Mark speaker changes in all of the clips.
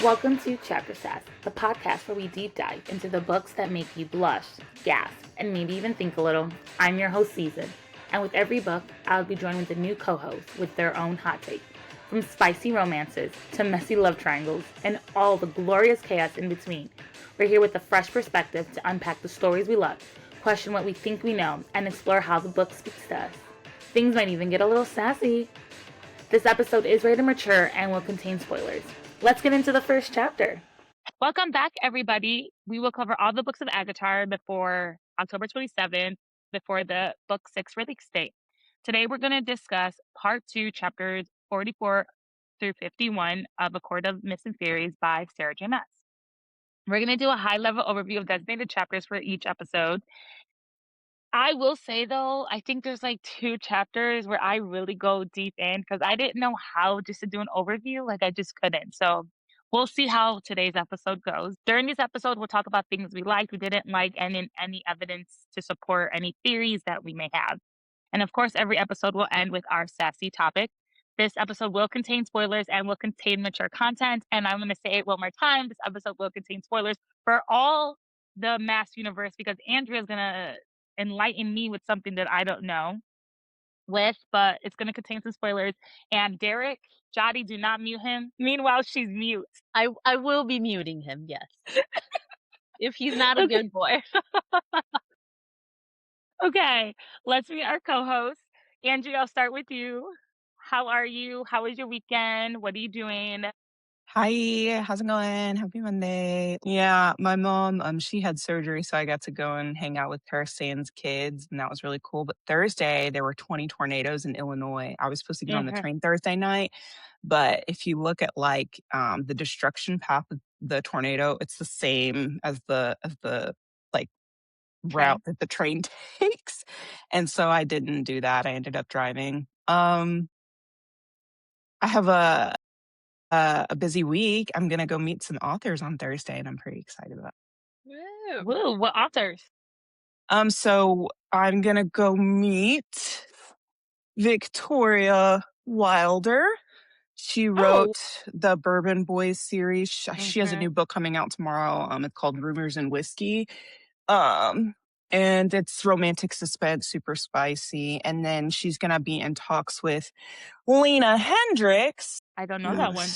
Speaker 1: Welcome to Chapter Sass, the podcast where we deep dive into the books that make you blush, gasp, and maybe even think a little. I'm your host, Season, and with every book, I'll be joined with a new co-host with their own hot take. From spicy romances to messy love triangles and all the glorious chaos in between, we're here with a fresh perspective to unpack the stories we love, question what we think we know, and explore how the book speaks to us. Things might even get a little sassy. This episode is rated mature and will contain spoilers. Let's get into the first chapter. Welcome back, everybody. We will cover all the books of Agatar before October 27th, before the book 6 release date. Today, we're going to discuss part 2, chapters 44 through 51 of A Court of Mist and Furies by Sarah J. Maas. We're going to do a high-level overview of designated chapters for each episode. I will say, though, I think there's like 2 chapters where I really go deep in because I didn't know how just to do an overview. Like, I just couldn't. So we'll see how today's episode goes. During this episode, we'll talk about things we liked, we didn't like, and in any evidence to support any theories that we may have. And of course, every episode will end with our Sassy Topic. This episode will contain spoilers and will contain mature content. And I'm going to say it one more time. This episode will contain spoilers for all the Maas universe because Andrea is going to enlighten me with something that I don't know but it's going to contain some spoilers. And Derek, Jotty, do not mute him. Meanwhile, she's mute.
Speaker 2: I will be muting him, yes. If he's not a good boy.
Speaker 1: Okay, let's meet our co-host. Andrea, I'll start with you. How are you? How was your weekend? What are you doing?
Speaker 3: Hi, how's it going? Happy Monday. Yeah, my mom, she had surgery, so I got to go and hang out with her Sans kids, and that was really cool. But Thursday, there were 20 tornadoes in Illinois. I was supposed to get on the train Thursday night, but if you look at like the destruction path of the tornado, it's the same as the like route that the train takes. And so I didn't do that. I ended up driving. I have a busy week. I'm gonna go meet some authors on Thursday, and I'm pretty excited about
Speaker 2: Woo.
Speaker 1: Woo, what authors?
Speaker 3: So I'm gonna go meet Victoria Wilder. She wrote the Bourbon Boys series. She has a new book coming out tomorrow. It's called Rumors and Whiskey. And it's romantic suspense, super spicy. And then she's gonna be in talks with Lena Hendricks.
Speaker 1: I don't know that one.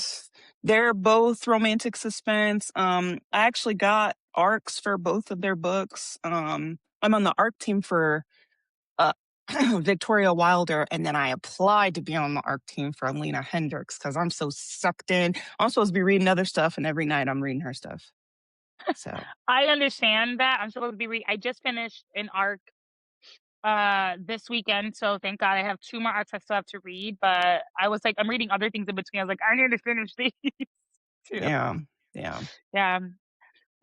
Speaker 3: They're both romantic suspense. I actually got arcs for both of their books. I'm on the arc team for Victoria Wilder, and then I applied to be on the arc team for Lena Hendricks because I'm so sucked in. I'm supposed to be reading other stuff, and every night I'm reading her stuff. So
Speaker 1: I understand that. I'm supposed to be I just finished an arc this weekend, so thank God I have 2 more arcs I still have to read. But I was like, I'm reading other things in between. I was like, I need to finish these too.
Speaker 3: yeah.
Speaker 1: All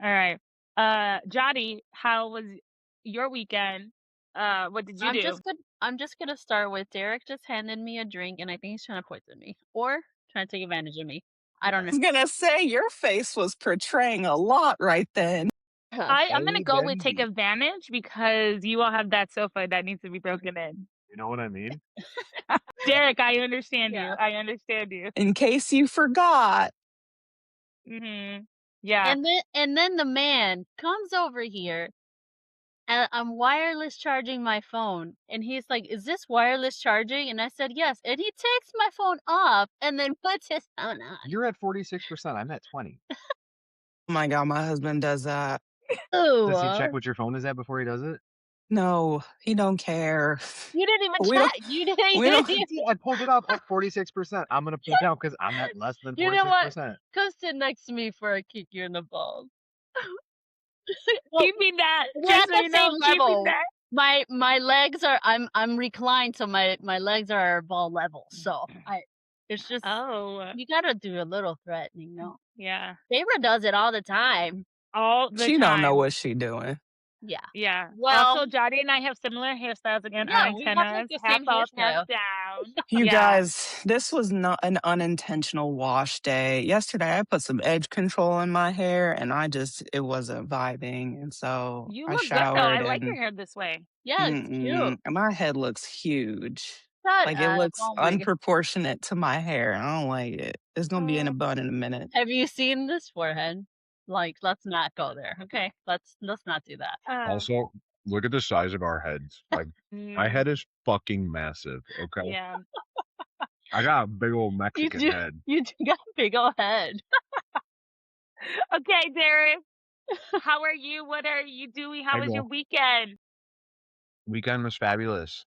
Speaker 1: right. Jotty, how was your weekend? What did you do?
Speaker 2: I'm just gonna start with Derek just handed me a drink, and I think he's trying to poison me or trying to take advantage of me. I don't know.
Speaker 3: I was gonna say your face was portraying a lot right then.
Speaker 1: I'm gonna go with take advantage because you all have that sofa that needs to be broken in.
Speaker 4: You know what I mean?
Speaker 1: Derek, I understand you. I understand you.
Speaker 3: In case you forgot.
Speaker 1: Yeah.
Speaker 2: And then the man comes over here and I'm wireless charging my phone. And he's like, is this wireless charging? And I said, yes. And he takes my phone off and then puts his phone on.
Speaker 4: You're at 46%. I'm at 20.
Speaker 3: Oh my God, my husband does that.
Speaker 2: Ooh.
Speaker 4: Does he check what your phone is at before he does it?
Speaker 3: No, he don't care.
Speaker 2: You didn't even check. You didn't.
Speaker 4: I pulled it up at 46%. I'm going to put it down because I'm at less than 46%.
Speaker 2: You know what? Come sit next to me before I kick you in the balls.
Speaker 1: Well, keep me that.
Speaker 2: We're at the same level. My legs are I'm reclined, so my legs are ball level. So it's just you gotta do a little threatening, no?
Speaker 1: Yeah.
Speaker 2: Sabra does it all the time.
Speaker 3: She don't know what she doing.
Speaker 2: Yeah.
Speaker 1: Yeah.
Speaker 2: Well,
Speaker 1: Also, Jody and I have similar hairstyles again. Our
Speaker 2: yeah, we have like
Speaker 1: antennas,
Speaker 2: the
Speaker 1: half
Speaker 2: same
Speaker 1: up, half
Speaker 2: hairstyle.
Speaker 1: down.
Speaker 3: You
Speaker 1: Yeah.
Speaker 3: guys, this was not an unintentional wash day. Yesterday, I put some edge control in my hair and it wasn't vibing. And so
Speaker 1: You
Speaker 3: I
Speaker 1: look good though. I
Speaker 3: showered
Speaker 1: like your
Speaker 3: and
Speaker 1: hair this way.
Speaker 2: Yeah, it's cute.
Speaker 3: my head looks huge.
Speaker 2: Shut
Speaker 3: Like it
Speaker 2: up.
Speaker 3: looks
Speaker 2: Oh my god.
Speaker 3: unproportionate to my hair. I don't like it. It's going to be in a bun in a minute.
Speaker 2: Have you seen this forehead? Like, let's not go there. Okay. Let's not do that.
Speaker 4: Also, look at the size of our heads. Like, my
Speaker 1: mm,
Speaker 4: head is fucking massive. Okay,
Speaker 1: yeah.
Speaker 4: I got a big old
Speaker 2: You
Speaker 4: Mexican
Speaker 2: do
Speaker 4: head.
Speaker 2: you do got a big old head.
Speaker 1: Okay, Derek. How are you? What are you doing? How
Speaker 4: I
Speaker 1: was your
Speaker 4: go.
Speaker 1: weekend?
Speaker 4: Weekend was fabulous.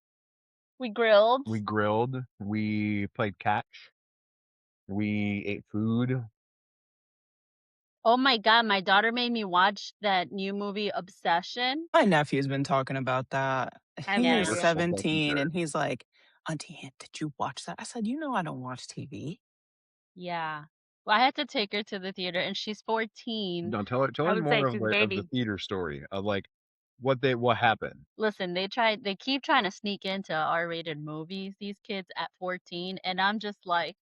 Speaker 2: We grilled.
Speaker 4: We grilled. We played catch. We ate food.
Speaker 2: Oh my god, my daughter made me watch that new movie Obsession.
Speaker 3: My nephew's been talking about that.
Speaker 1: I've
Speaker 3: He
Speaker 2: Yeah,
Speaker 3: is
Speaker 1: never
Speaker 4: You're
Speaker 1: seen
Speaker 4: so
Speaker 1: it.
Speaker 3: 17
Speaker 4: fucking
Speaker 3: and he's like, Auntie Aunt, did you watch that? I said, I don't watch TV.
Speaker 2: yeah. Well, I had to take her to the theater and she's 14.
Speaker 4: No, tell
Speaker 1: I
Speaker 4: her
Speaker 1: would say
Speaker 4: more
Speaker 1: she's a
Speaker 4: of the
Speaker 1: baby.
Speaker 4: theater story of like what happened.
Speaker 2: Listen, they keep trying to sneak into R-rated movies, these kids at 14, and I'm just like,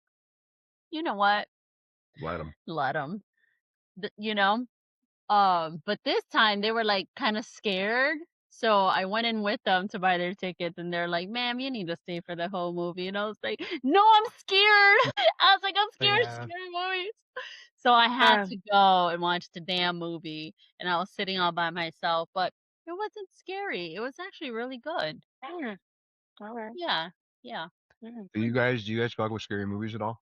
Speaker 2: you know what?
Speaker 4: Let them.
Speaker 2: Let them. You know? But this time they were like kind of scared. So I went in with them to buy their tickets and they're like, "Ma'am, you need to stay for the whole movie." And I was like, "No, I'm scared." I was like, "I'm scared of
Speaker 3: Yeah.
Speaker 2: scary movies." So I had
Speaker 1: Uh,
Speaker 2: to go and watch the damn movie and I was sitting all by myself, but it wasn't scary. It was actually really good.
Speaker 1: all right.
Speaker 2: Yeah. Yeah.
Speaker 4: Do you guys fuck with scary movies at all?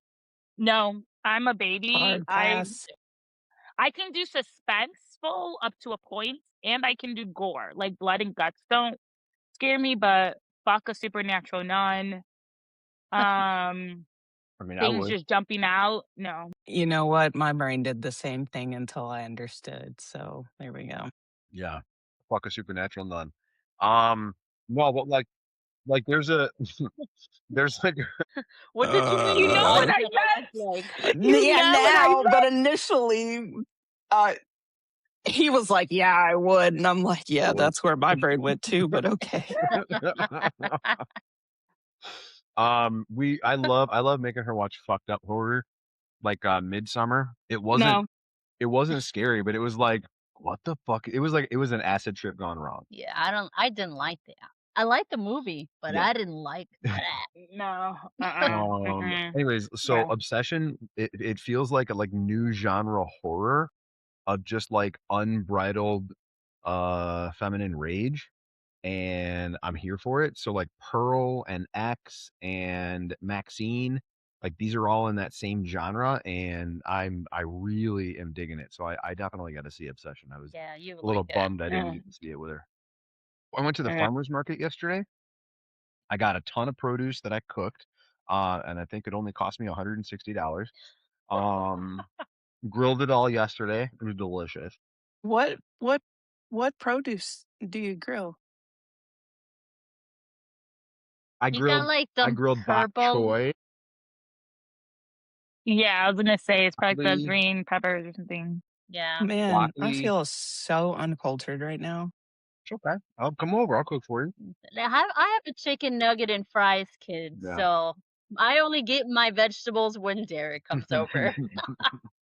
Speaker 1: No, I'm a baby.
Speaker 3: Hard pass.
Speaker 1: I can do suspenseful up to a point, and I can do gore. Like blood and guts don't scare me, but fuck a supernatural nun. Um,
Speaker 4: I mean, I
Speaker 1: things
Speaker 4: would.
Speaker 1: just jumping out. No.
Speaker 3: You know what? My brain did the same thing until I understood. So there we go.
Speaker 4: Yeah, fuck a supernatural nun. No, but like there's a there's like
Speaker 2: What did you mean
Speaker 1: You know
Speaker 2: nun?
Speaker 1: what
Speaker 3: Uh,
Speaker 1: I
Speaker 2: 'Cause I was
Speaker 1: meant?
Speaker 2: like,
Speaker 1: You
Speaker 3: yeah,
Speaker 1: know what I
Speaker 3: now, but
Speaker 1: meant?
Speaker 3: initially, uh, he was like, "Yeah, I would," and I'm like, "Yeah,
Speaker 4: would.
Speaker 3: that's where my brain went too." But okay.
Speaker 4: I love making her watch fucked up horror like Midsummer.
Speaker 1: No.
Speaker 4: It wasn't scary, but it was like what the fuck? It was like it was an acid trip gone wrong.
Speaker 2: yeah, I didn't like that. I liked the movie, but
Speaker 4: Yeah.
Speaker 2: I didn't like that.
Speaker 1: No.
Speaker 4: Anyways, so
Speaker 1: Yeah.
Speaker 4: Obsession, it feels like a like new genre horror of just like unbridled feminine rage, and I'm here for it. So like Pearl and X and Maxine, like these are all in that same genre, and I really am digging it. So I definitely got to see Obsession. I was
Speaker 2: Yeah, you would
Speaker 4: a little
Speaker 2: like it.
Speaker 4: bummed I didn't get to see it with her. I went to the farmers market yesterday. I got a ton of produce that I cooked, and I think it only cost me $160. Um, grilled it all yesterday. It was delicious.
Speaker 3: What what produce do you grill?
Speaker 4: I
Speaker 2: You got
Speaker 4: grilled
Speaker 2: like
Speaker 4: I
Speaker 2: the
Speaker 4: grilled bok
Speaker 2: purple.
Speaker 4: choy,
Speaker 1: Yeah, I was gonna say it's probably the
Speaker 4: broccoli,
Speaker 1: green peppers or something.
Speaker 2: Yeah.
Speaker 3: Man, I
Speaker 4: broccoli.
Speaker 3: feel so uncultured right now.
Speaker 4: It's okay. I'll come over. I'll cook for you.
Speaker 2: I have a chicken nugget and fries kid,
Speaker 4: Yeah.
Speaker 2: so I only get my vegetables when Derek comes over.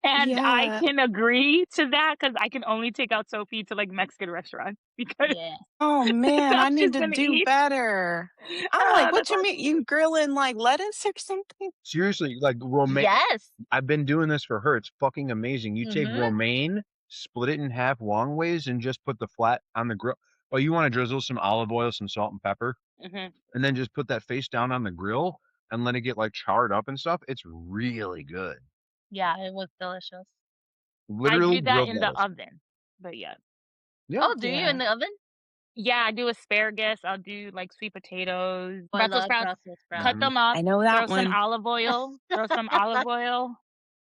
Speaker 1: And I
Speaker 3: Yeah.
Speaker 1: can agree to that because I can only take out Sophie to like Mexican restaurants because
Speaker 2: Yeah.
Speaker 3: Oh man, I
Speaker 1: that's
Speaker 3: need
Speaker 1: she's
Speaker 3: to
Speaker 1: gonna
Speaker 3: do
Speaker 1: eat.
Speaker 3: better. I'm like, what
Speaker 1: That's
Speaker 3: you
Speaker 1: all
Speaker 3: mean?
Speaker 1: she
Speaker 3: You grilling like lettuce or something?
Speaker 4: Seriously, like romaine.
Speaker 2: Yes.
Speaker 4: I've been doing this for her. It's fucking amazing. You take
Speaker 2: Mhm.
Speaker 4: romaine, split it in half long ways, and just put the flat on the grill. Oh, you want to drizzle some olive oil, some salt and pepper,
Speaker 1: Mhm.
Speaker 4: and then just put that face down on the grill and let it get like charred up and stuff. It's really good.
Speaker 2: Yeah, it was delicious.
Speaker 1: I
Speaker 4: Literally
Speaker 1: do that
Speaker 4: grilled
Speaker 1: in the
Speaker 4: lettuce.
Speaker 1: oven. But yeah.
Speaker 4: Yeah.
Speaker 2: Oh, do you in
Speaker 3: Yeah.
Speaker 2: the oven?
Speaker 1: Yeah, I do asparagus. I'll do like sweet potatoes,
Speaker 2: Oh, I
Speaker 1: Brussels
Speaker 2: love
Speaker 1: sprouts.
Speaker 2: Brussels sprouts.
Speaker 1: Cut
Speaker 4: hmm
Speaker 1: them up,
Speaker 3: I know
Speaker 1: throw
Speaker 3: that
Speaker 1: some
Speaker 3: one.
Speaker 1: olive oil,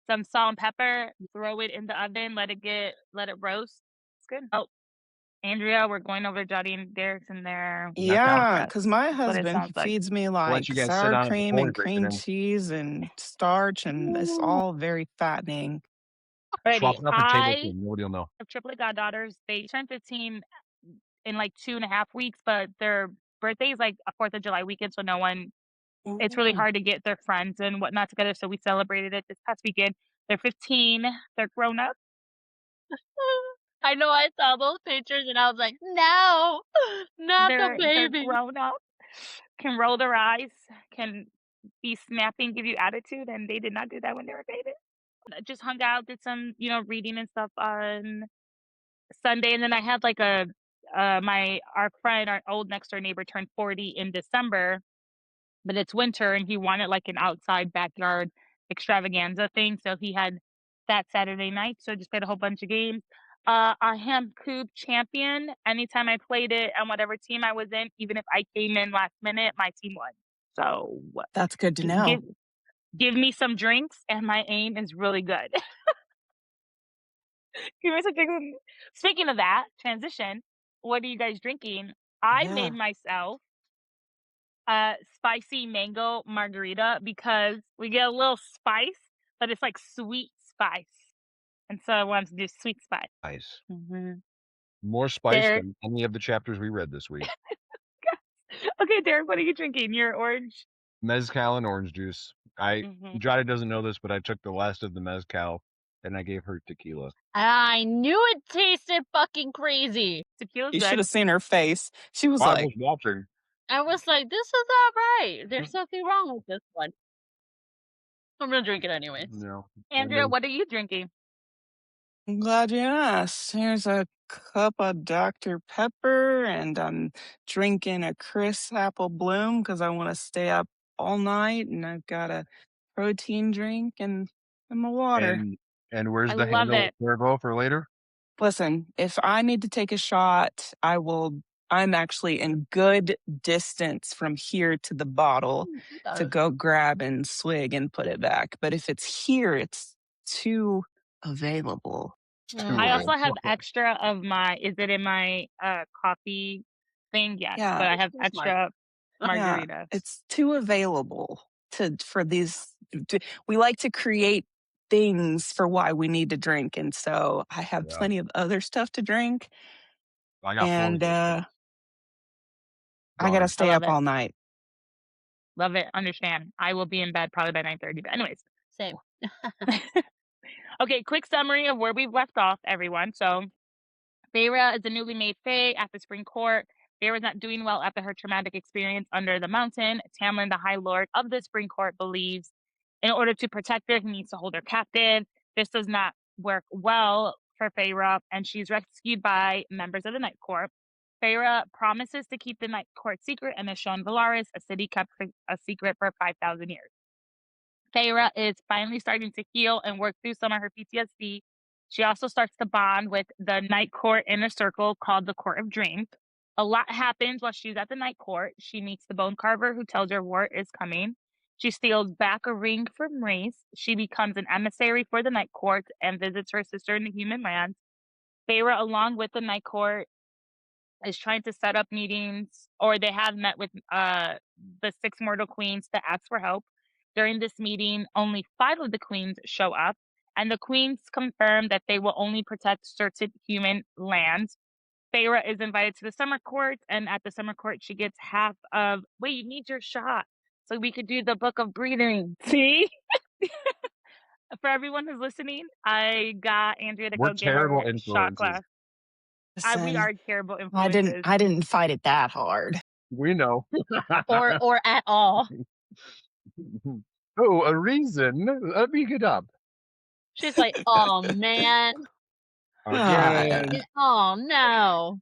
Speaker 1: some salt and pepper, throw it in the oven, let it roast. It's good. Oh, Andrea, we're going over Jody and Derek's in there.
Speaker 4: Not down.
Speaker 3: Yeah,
Speaker 1: That's
Speaker 3: because my
Speaker 1: what it
Speaker 3: husband, he
Speaker 1: sounds like.
Speaker 3: feeds me
Speaker 4: I'll let
Speaker 3: like
Speaker 4: you guys sit
Speaker 3: sour
Speaker 4: on it
Speaker 3: cream
Speaker 4: before we
Speaker 3: and
Speaker 4: break it
Speaker 3: cream
Speaker 4: in.
Speaker 3: cheese and starch, and it's
Speaker 1: Ooh.
Speaker 3: all very fattening.
Speaker 1: Alrighty,
Speaker 4: Swap it out for
Speaker 1: I
Speaker 4: tablespoon. Nobody will know.
Speaker 1: have triplet goddaughters. They turned 15 in like 2.5 weeks, but their birthday is like a 4th of July weekend, so no one. It's really hard to get their friends and whatnot together. So we celebrated it this past weekend. They're 15. They're grown up.
Speaker 2: I know I saw those pictures and I was like, no, not the
Speaker 1: They're
Speaker 2: baby.
Speaker 1: grown up. Can roll their eyes. Can be snappy and give you attitude, and they did not do that when they were babies. Just hung out, did some reading and stuff on Sunday, and then I had like our old next door neighbor turned 40 in December, but it's winter and he wanted like an outside backyard extravaganza thing, so he had that Saturday night. So just played a whole bunch of games. A hemp coop champion. Anytime I played it on whatever team I was in, even if I came in last minute, my team won. So
Speaker 3: That's good to know.
Speaker 1: give me some drinks, and my aim is really good. Give me some drinks. Speaking of that, transition. What are you guys drinking? I
Speaker 3: Yeah.
Speaker 1: made myself spicy mango margarita because we get a little spice, but it's like sweet spice. And so I wanted to do sweet spice.
Speaker 4: Nice.
Speaker 1: Mm-hmm.
Speaker 4: More spice
Speaker 1: Derek.
Speaker 4: than any of the chapters we read this week.
Speaker 1: Okay, Derek, what are you drinking? Your orange?
Speaker 4: Mezcal and orange juice. Jada doesn't know this, but I took the last of the mezcal and I gave her tequila.
Speaker 2: I knew it tasted fucking crazy.
Speaker 1: Tequila's
Speaker 3: You
Speaker 1: good.
Speaker 3: should have seen her face. She was
Speaker 4: I
Speaker 3: like,
Speaker 4: was watching.
Speaker 2: I was like, this is all right. There's something wrong with this one. I'm gonna drink it anyways.
Speaker 4: No.
Speaker 1: Andrea, what are you drinking?
Speaker 3: I'm glad you asked. Here's a cup of Dr. Pepper, and I'm drinking a Chris Apple Bloom because I want to stay up all night, and I've got a protein drink and my water.
Speaker 4: And where's
Speaker 1: I
Speaker 4: the
Speaker 1: love
Speaker 4: handle
Speaker 1: it.
Speaker 4: Cuervo for later?
Speaker 3: Listen, if I need to take a shot, I will. I'm actually in good distance from here to the bottle to go grab and swig and put it back. But if it's here, it's too available.
Speaker 1: I also have extra of my. Is it in my coffee thing? Yes,
Speaker 3: Yeah.
Speaker 1: but I have
Speaker 2: That's
Speaker 1: extra margarita.
Speaker 3: Yeah, it's too available for these. We like to create things for why we need to drink, and so I have plenty of other stuff to drink.
Speaker 4: I got
Speaker 3: and I
Speaker 4: Gone.
Speaker 3: gotta stay
Speaker 1: love
Speaker 3: up
Speaker 1: it.
Speaker 3: all night.
Speaker 1: Love it. Understand. I will be in bed probably by 9:30. But anyways,
Speaker 2: Same.
Speaker 1: Okay, quick summary of where we've left off, everyone. So, Feyre is a newly made Fae at the Spring Court. Feyre is not doing well after her traumatic experience under the mountain. Tamlin, the High Lord of the Spring Court, believes in order to protect her, he needs to hold her captive. This does not work well for Feyre, and she's rescued by members of the Night Court. Feyre promises to keep the Night Court secret and is shown Valaris, a city kept a secret for 5,000 years. Feyre is finally starting to heal and work through some of her PTSD. She also starts to bond with the Night Court inner circle called the Court of Dreams. A lot happens while she's at the Night Court. She meets the Bone Carver who tells her war is coming. She steals back a ring from Rhys. She becomes an emissary for the Night Court and visits her sister in the human lands. Feyre, along with the Night Court, is trying to set up meetings, or they have met with the 6 mortal queens to ask for help. During this meeting, only 5 of the queens show up, and the queens confirm that they will only protect certain human lands. Feyre is invited to the summer court, and at the summer court, she gets half of. Wait, you need your shot, so we could do the book of breathing. See? For everyone who's listening, I got Andrea to go get her shot glass. We are terrible influences.
Speaker 3: I didn't fight it that hard.
Speaker 4: We know.
Speaker 2: or at all.
Speaker 4: Oh, a reason. Let me get up.
Speaker 2: She's like, oh man.
Speaker 4: Again.
Speaker 2: Oh no.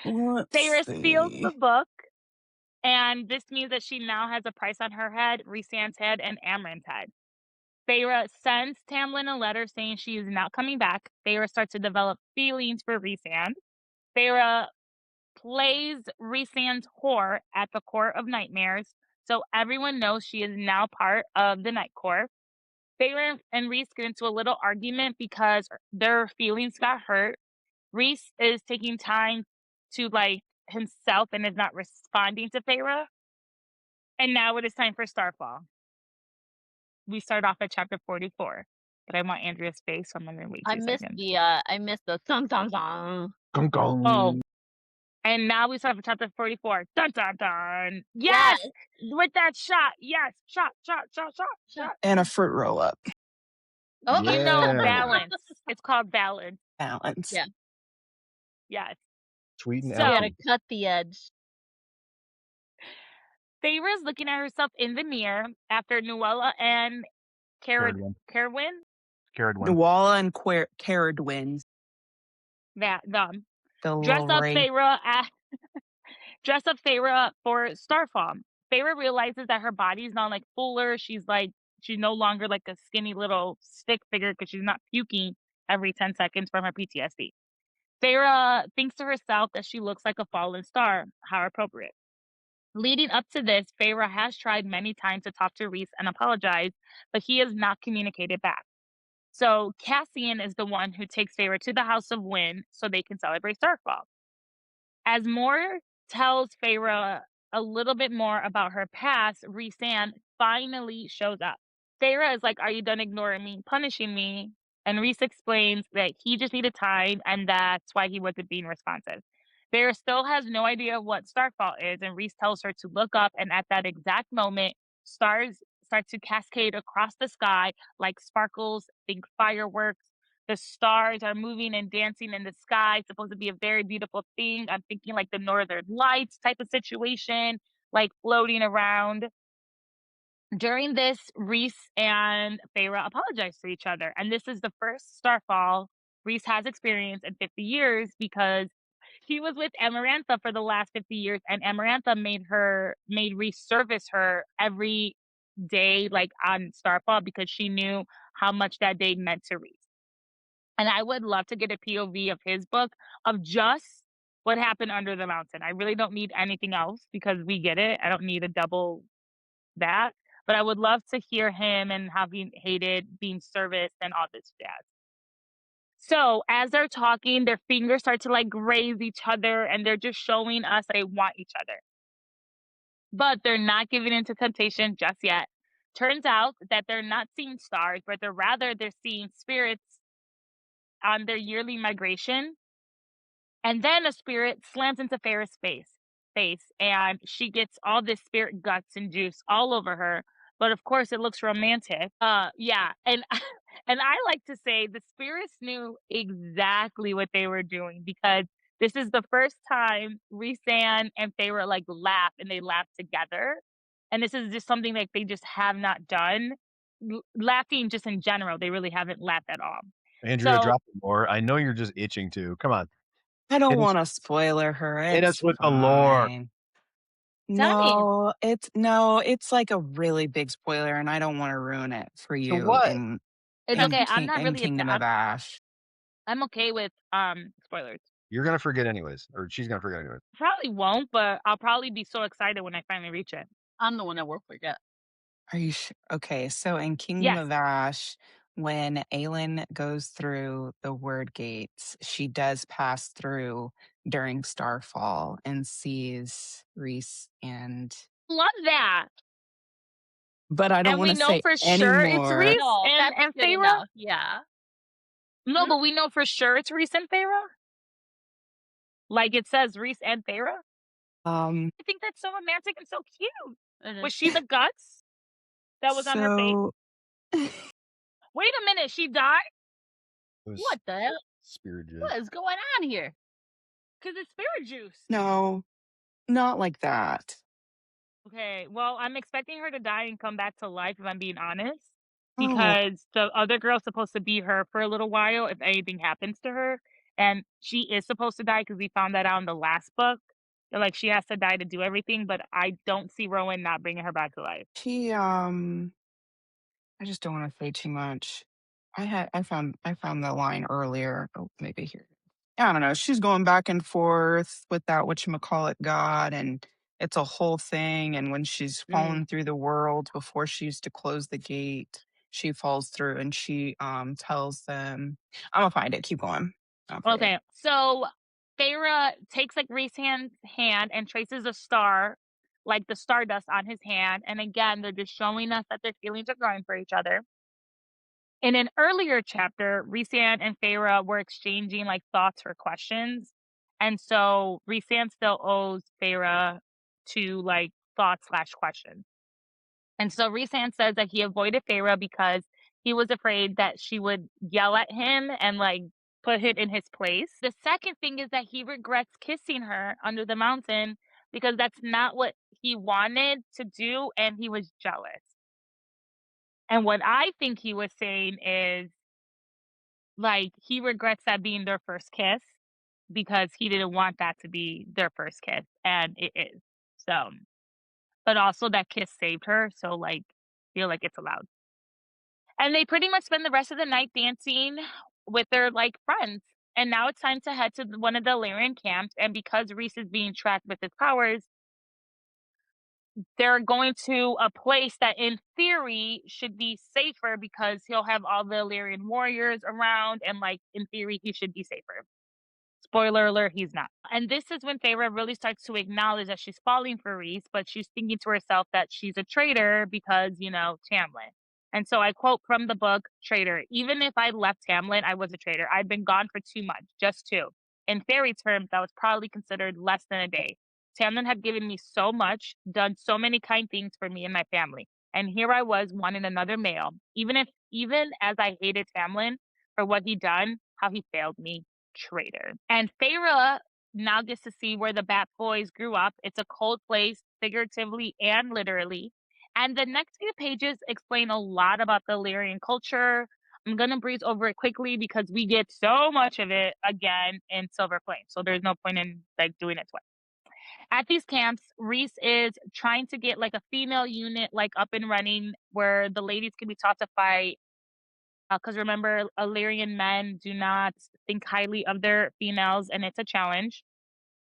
Speaker 1: Feyre steals the book, and this means that she now has a price on her head, Rhysand's head, and Amren's head. Feyre sends Tamlin a letter saying she is not coming back. Feyre starts to develop feelings for Rhysand. Feyre plays Rhysand's whore at the Court of Nightmares, so everyone knows she is now part of the Night Court. Feyre and Rhys get into a little argument because their feelings got hurt. Rhys is taking time to himself and is not responding to Feyre. And now it is time for Starfall. We start off at chapter 44, but I want Andrea's face, so I'm gonna wait 2 seconds.
Speaker 2: I missed the song.
Speaker 4: Gong, gong.
Speaker 1: Oh, And now we start for chapter 44. Dun dun dun. Yes! With that shot. Yes. Shot.
Speaker 3: And a fruit roll up.
Speaker 2: Oh.
Speaker 1: You know,
Speaker 4: Yeah.
Speaker 1: balance. It's called balance.
Speaker 3: Balance.
Speaker 2: Yeah.
Speaker 1: Yes.
Speaker 4: Sweet and
Speaker 1: So-
Speaker 2: You gotta
Speaker 4: healthy.
Speaker 2: cut the edge.
Speaker 1: Feyre's looking at herself in the mirror after Nuella and
Speaker 4: Caradwyn.
Speaker 3: Nuala and Caradwyn.
Speaker 1: that
Speaker 3: The
Speaker 1: dress
Speaker 3: little
Speaker 1: up
Speaker 3: race.
Speaker 1: Feyre for Starfall. Feyre realizes that her body's not like fuller. She's no longer like a skinny little stick figure because she's not puking every 10 seconds from her PTSD. Feyre thinks to herself that she looks like a fallen star. How appropriate. Leading up to this, Feyre has tried many times to talk to Rhys and apologize, but he has not communicated back. So Cassian is the one who takes Feyre to the House of Wind so they can celebrate Starfall. As Moore tells Feyre a little bit more about her past, Rhys finally shows up. Feyre is like, "Are you done ignoring me, punishing me?" And Rhys explains that he just needed time and that's why he wasn't being responsive. Feyre still has no idea what Starfall is, and Rhys tells her to look up, and at that exact moment, stars start to cascade across the sky like sparkles, think fireworks. The stars are moving and dancing in the sky. It's supposed to be a very beautiful thing. I'm thinking like the Northern Lights type of situation, like floating around. During this, Rhys and Feyre apologize to each other. And this is the first Starfall Rhys has experienced in 50 years because he was with Amarantha for the last 50 years, and Amarantha made Rhys service her every day, like on Starfall, because she knew how much that day meant to Rhys. And I would love to get a POV of his book of just what happened under the mountain. I really don't need anything else because we get it. I don't need a double that. But I would love to hear him and how he hated being serviced and all this jazz. So as they're talking, their fingers start to like graze each other and they're just showing us they want each other. But they're not giving into temptation just yet. Turns out that they're not seeing stars, but they're seeing spirits on their yearly migration. And then a spirit slams into Feyre's face, and she gets all this spirit guts and juice all over her. But of course, it looks romantic. Yeah, and and I like to say the spirits knew exactly what they were doing because this is the first time Rhys-Anne and Feyre like laugh and they laugh together, and this is just something like they just have not done. Laughing just in general, they really haven't laughed at all.
Speaker 4: Andrea,
Speaker 1: So-
Speaker 4: drop it more. I know you're just itching to. Come on.
Speaker 3: I don't
Speaker 4: Hit us-
Speaker 3: want to spoiler her.
Speaker 4: hit us
Speaker 3: It's
Speaker 4: with the lore.
Speaker 3: fine.
Speaker 2: Tell me.
Speaker 3: It's like a really big spoiler, and I don't want to ruin it for you.
Speaker 4: what?
Speaker 2: It's okay. I'm not really
Speaker 3: Kingdom of Ash.
Speaker 1: I'm okay with spoilers.
Speaker 4: You're gonna forget anyways, or she's gonna forget anyways.
Speaker 1: Probably won't, but I'll probably be so excited when I finally reach it.
Speaker 2: I'm the one that will forget.
Speaker 3: Are you okay? So in Kingdom
Speaker 1: Yes.
Speaker 3: of Ash, when Aelin goes through the word gates, she does pass through during Starfall and sees Rhys and.
Speaker 1: Love that.
Speaker 3: But I don't
Speaker 1: And we
Speaker 3: want to
Speaker 1: know
Speaker 3: say
Speaker 1: for sure it's
Speaker 3: anymore.
Speaker 1: Rhys
Speaker 2: No,
Speaker 1: and
Speaker 2: that's good
Speaker 1: Feyre.
Speaker 2: enough. Yeah.
Speaker 1: No, but we know for sure it's Rhys and Feyre. Like it says Rhys and Feyre. I think that's so romantic and so cute.
Speaker 2: It
Speaker 1: Was
Speaker 2: is.
Speaker 1: she the guts that was on her face?
Speaker 3: So
Speaker 1: Wait a minute, she died?
Speaker 4: It was
Speaker 2: What the hell?
Speaker 4: spirit juice.
Speaker 2: What is going on here?
Speaker 1: Because it's spirit juice.
Speaker 3: no, not like that.
Speaker 1: Okay, well, I'm expecting her to die and come back to life, if I'm being honest.
Speaker 3: Oh.
Speaker 1: Because the other girl's supposed to be her for a little while if anything happens to her. And she is supposed to die because we found that out in the last book. That, like, she has to die to do everything, but I don't see Rowan not bringing her back to life.
Speaker 3: I just don't want to say too much. I found the line earlier. Oh, maybe here. I don't know. She's going back and forth with that whatchamacallit god, and it's a whole thing. And when she's fallen through the world before she used to close the gate, she falls through and she tells them, I'm gonna find it. Keep going.
Speaker 1: Okay, so Feyre takes like Rhys' hand and traces a star, like the stardust on his hand. And again, they're just showing us that their feelings are growing for each other. In an earlier chapter, Rhys and Feyre were exchanging like thoughts or questions. And so Rhys still owes Feyre two like thoughts/questions. And so Rhys says that he avoided Feyre because he was afraid that she would yell at him and like put it in his place. The second thing is that he regrets kissing her under the mountain because that's not what he wanted to do and he was jealous. And what I think he was saying is like he regrets that being their first kiss because he didn't want that to be their first kiss and it is. So, but also that kiss saved her, so like feel like it's allowed. And they pretty much spend the rest of the night dancing with their, like, friends. And now it's time to head to one of the Illyrian camps, and because Rhys is being tracked with his powers, they're going to a place that in theory should be safer because he'll have all the Illyrian warriors around and, like, in theory, he should be safer. Spoiler alert, he's not. And this is when Feyre really starts to acknowledge that she's falling for Rhys, but she's thinking to herself that she's a traitor because, Tamlin. And so I quote from the book, Traitor, even if I left Tamlin, I was a traitor. I'd been gone for 2 months, just 2. In fairy terms, that was probably considered less than a day. Tamlin had given me so much, done so many kind things for me and my family. And here I was wanting another male, even as I hated Tamlin for what he'd done, how he failed me. Traitor. And Feyre now gets to see where the Bat Boys grew up. It's a cold place, figuratively and literally. And the next few pages explain a lot about the Illyrian culture. I'm gonna breeze over it quickly because we get so much of it again in Silver Flame. So there's no point in like doing it twice. At these camps, Rhys is trying to get like a female unit like up and running where the ladies can be taught to fight. Because remember, Illyrian men do not think highly of their females, and it's a challenge.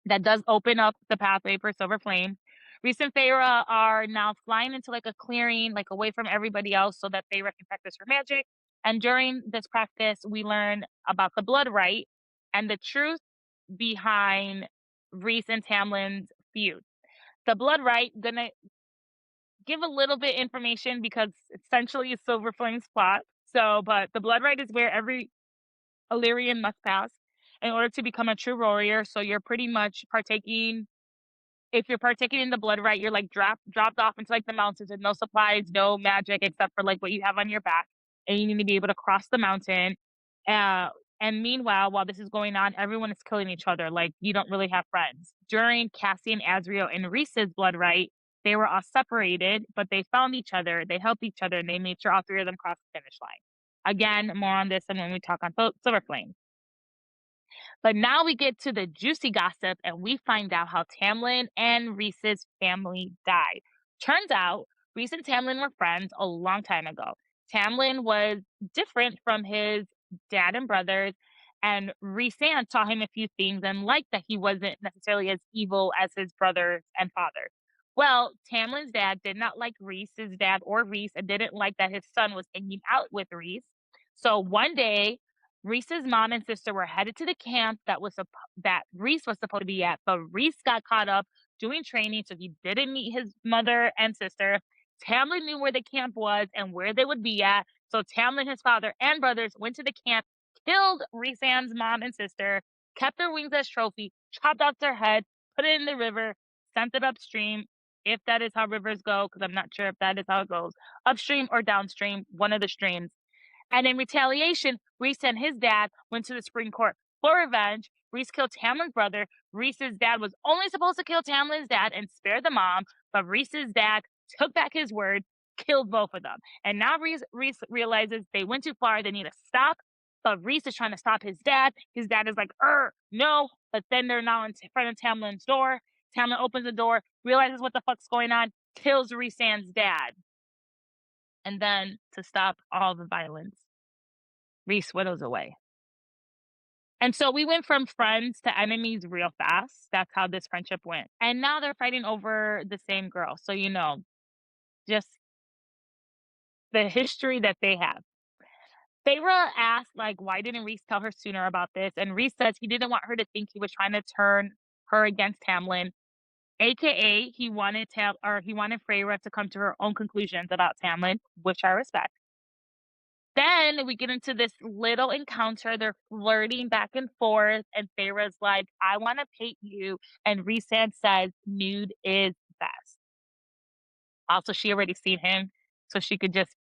Speaker 1: That does open up the pathway for Silver Flame. Rhys and Feyre are now flying into like a clearing, like away from everybody else, so that Feyre can practice her magic. And during this practice, we learn about the blood right and the truth behind Rhys and Tamlin's feud. The blood right, gonna give a little bit information because essentially it's Silver Flame's plot. So, but the blood right is where every Illyrian must pass in order to become a true warrior. So you're pretty much partaking. If you're partaking in the blood right, you're like dropped off into like the mountains with no supplies, no magic except for like what you have on your back, and you need to be able to cross the mountain. Uh, and meanwhile, while this is going on, everyone is killing each other. Like you don't really have friends. During Cassian, Azriel, and Rhys's blood right, they were all separated, but they found each other. They helped each other, and they made sure all 3 of them crossed the finish line. Again, more on this and when we talk on Silver Flame. But now we get to the juicy gossip and we find out how Tamlin and Rhys's family died. Turns out Rhys and Tamlin were friends a long time ago. Tamlin was different from his dad and brothers, and Rhys taught him a few things and liked that he wasn't necessarily as evil as his brothers and father. Well, Tamlin's dad did not like Rhys's dad or Rhys and didn't like that his son was hanging out with Rhys. So one day, Rhys's mom and sister were headed to the camp that Rhys was supposed to be at, but Rhys got caught up doing training, so he didn't meet his mother and sister. Tamlin knew where the camp was and where they would be at, so Tamlin, his father, and brothers went to the camp, killed Rhys's mom and sister, kept their wings as trophy, chopped off their head, put it in the river, sent it upstream, if that is how rivers go, because I'm not sure if that is how it goes, upstream or downstream, one of the streams. And in retaliation, Rhys and his dad went to the Supreme Court for revenge. Rhys killed Tamlin's brother. Rhys's dad was only supposed to kill Tamlin's dad and spare the mom, but Rhys's dad took back his word, killed both of them. And now Rhys realizes they went too far. They need to stop. But Rhys is trying to stop his dad. His dad is like, no. But then they're now in front of Tamlin's door. Tamlin opens the door, realizes what the fuck's going on, kills Rhys's dad. And then, to stop all the violence, Rhys whittles away. And so we went from friends to enemies real fast. That's how this friendship went. And now they're fighting over the same girl. So, just the history that they have. Feyre asked, like, why didn't Rhys tell her sooner about this? And Rhys says he didn't want her to think he was trying to turn her against Tamlin. AKA, he wanted Feyre to come to her own conclusions about Tamlin, which I respect. Then we get into this little encounter. They're flirting back and forth, and Feyre's like, I want to paint you. And Rhys says, nude is best. Also, she already seen him, so she could just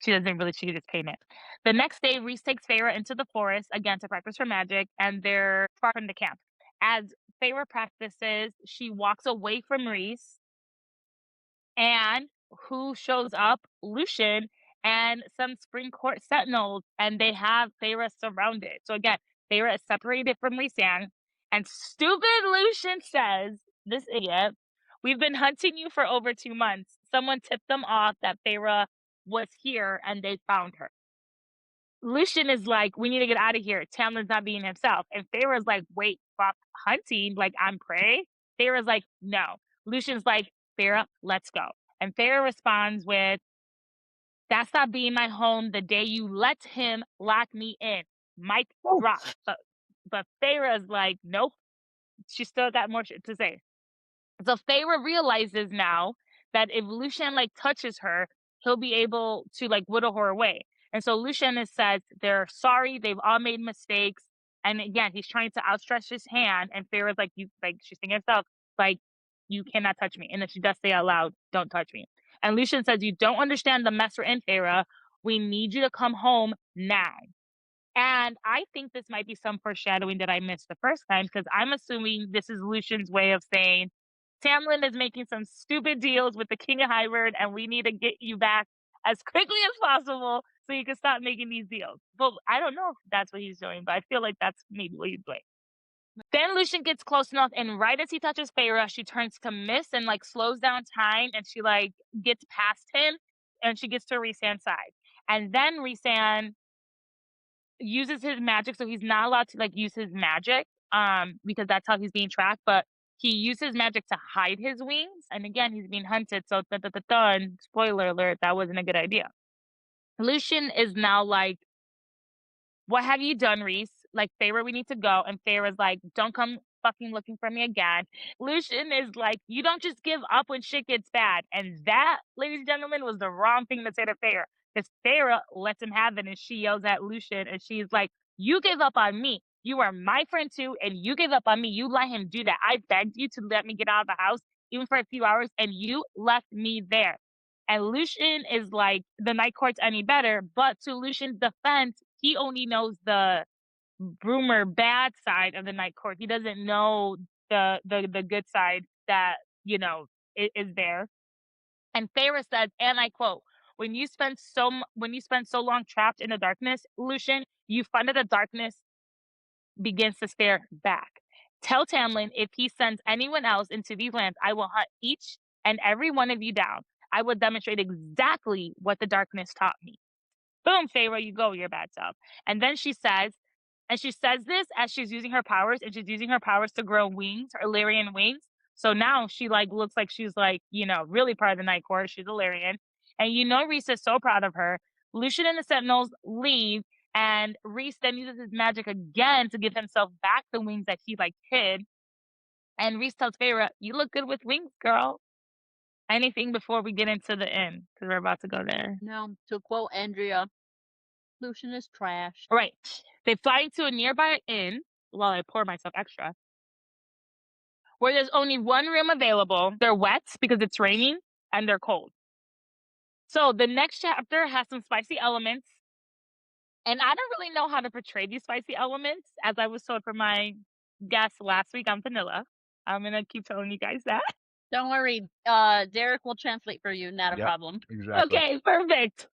Speaker 1: paint it. The next day, Rhys takes Feyre into the forest again to practice her magic, and they're far from the camp. As Feyre practices, she walks away from Rhys, and who shows up? Lucien and some Spring Court Sentinels, and they have Feyre surrounded. So again, Feyre is separated from Rhys, and stupid Lucien says, this idiot, we've been hunting you for over 2 months. Someone tipped them off that Feyre was here, and they found her. Lucien is like, we need to get out of here. Tamlin's not being himself. And Feyre's like, wait, fuck, hunting? Like, I'm prey? Feyre's like, no. Lucien's like, Feyre, let's go. And Feyre responds with, that's not being my home the day you let him lock me in. Mic drop. But Feyre's like, nope. She still got more shit to say. So Feyre realizes now that if Lucien like touches her, he'll be able to like whittle her away. And so Lucien says they're sorry, they've all made mistakes. And again, he's trying to outstretch his hand, and Feyre's like, you like she's thinking herself, like, you cannot touch me. And then she does say out loud, don't touch me. And Lucien says, you don't understand the mess we're in, Feyre. We need you to come home now. And I think this might be some foreshadowing that I missed the first time, because I'm assuming this is Lucien's way of saying, Tamlin is making some stupid deals with the King of Hybern, and we need to get you back as quickly as possible so you can stop making these deals. But I don't know if that's what he's doing, but I feel like that's maybe what he's doing. Then Lucien gets close enough, and right as he touches Feyre, she turns to mist and like slows down time, and she like gets past him, and she gets to Rhys's side. And then Rhys uses his magic, so he's not allowed to like use his magic because that's how he's being tracked, but he uses magic to hide his wings, and again he's being hunted, so dun, spoiler alert, that wasn't a good idea. Lucien is now like, what have you done, Rhys? Like, Feyre, we need to go. And Feyre's like, don't come fucking looking for me again. Lucien is like, you don't just give up when shit gets bad. And that, ladies and gentlemen, was the wrong thing to say to Feyre. Because Feyre lets him have it, and she yells at Lucien, and she's like, you gave up on me. You are my friend too, and you gave up on me. You let him do that. I begged you to let me get out of the house, even for a few hours, and you left me there. And Lucien is like, the Night Court's any better, but to Lucien's defense, he only knows the rumor bad side of the Night Court. He doesn't know the good side that, you know, is there. And Feyre says, and I quote, when you spend so long trapped in the darkness, Lucien, you find that the darkness begins to stare back. Tell Tamlin, if he sends anyone else into these lands, I will hunt each and every one of you down. I will demonstrate exactly what the darkness taught me. Boom, Feyre, you go, your bad self. And then she says this as she's using her powers, and she's using her powers to grow wings, her Illyrian wings. So now she like looks like she's like, you know, really part of the Night Court. She's Illyrian. And you know Rhys is so proud of her. Lucien and the Sentinels leave, and Rhys then uses his magic again to give himself back the wings that he like hid. And Rhys tells Feyre, you look good with wings, girl. Anything before we get into the inn, because we're about to go there.
Speaker 2: No, to quote Andrea, Lucien is trash.
Speaker 1: Right. They fly into a nearby inn while I pour myself extra, where there's only one room available. They're wet because it's raining, and they're cold. So the next chapter has some spicy elements, and I don't really know how to portray these spicy elements. As I was told from my guest last week, I'm vanilla. I'm going to keep telling you guys that.
Speaker 2: Don't worry. Derek will translate for you. Not a problem.
Speaker 4: Exactly.
Speaker 1: Okay, perfect.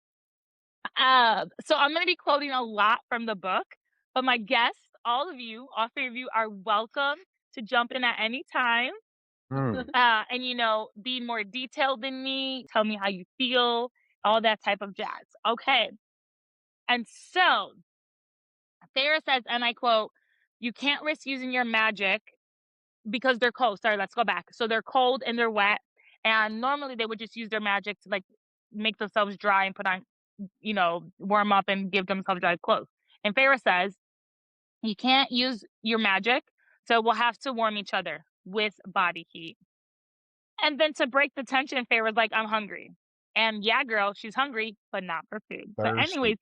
Speaker 1: So I'm going to be quoting a lot from the book, but my guests, all three of you are welcome to jump in at any time. And, you know, be more detailed than me. Tell me how you feel, all that type of jazz. Okay. And so Feyre says, and I quote, you can't risk using your magic because they're cold. Sorry, let's go back. So they're cold and they're wet. And normally they would just use their magic to like make themselves dry and put on, you know, warm up and give themselves dry clothes. And Feyre says, you can't use your magic, so we'll have to warm each other with body heat. And then to break the tension, Feyre's like, I'm hungry. And yeah, girl, she's hungry, but not for food. But anyways,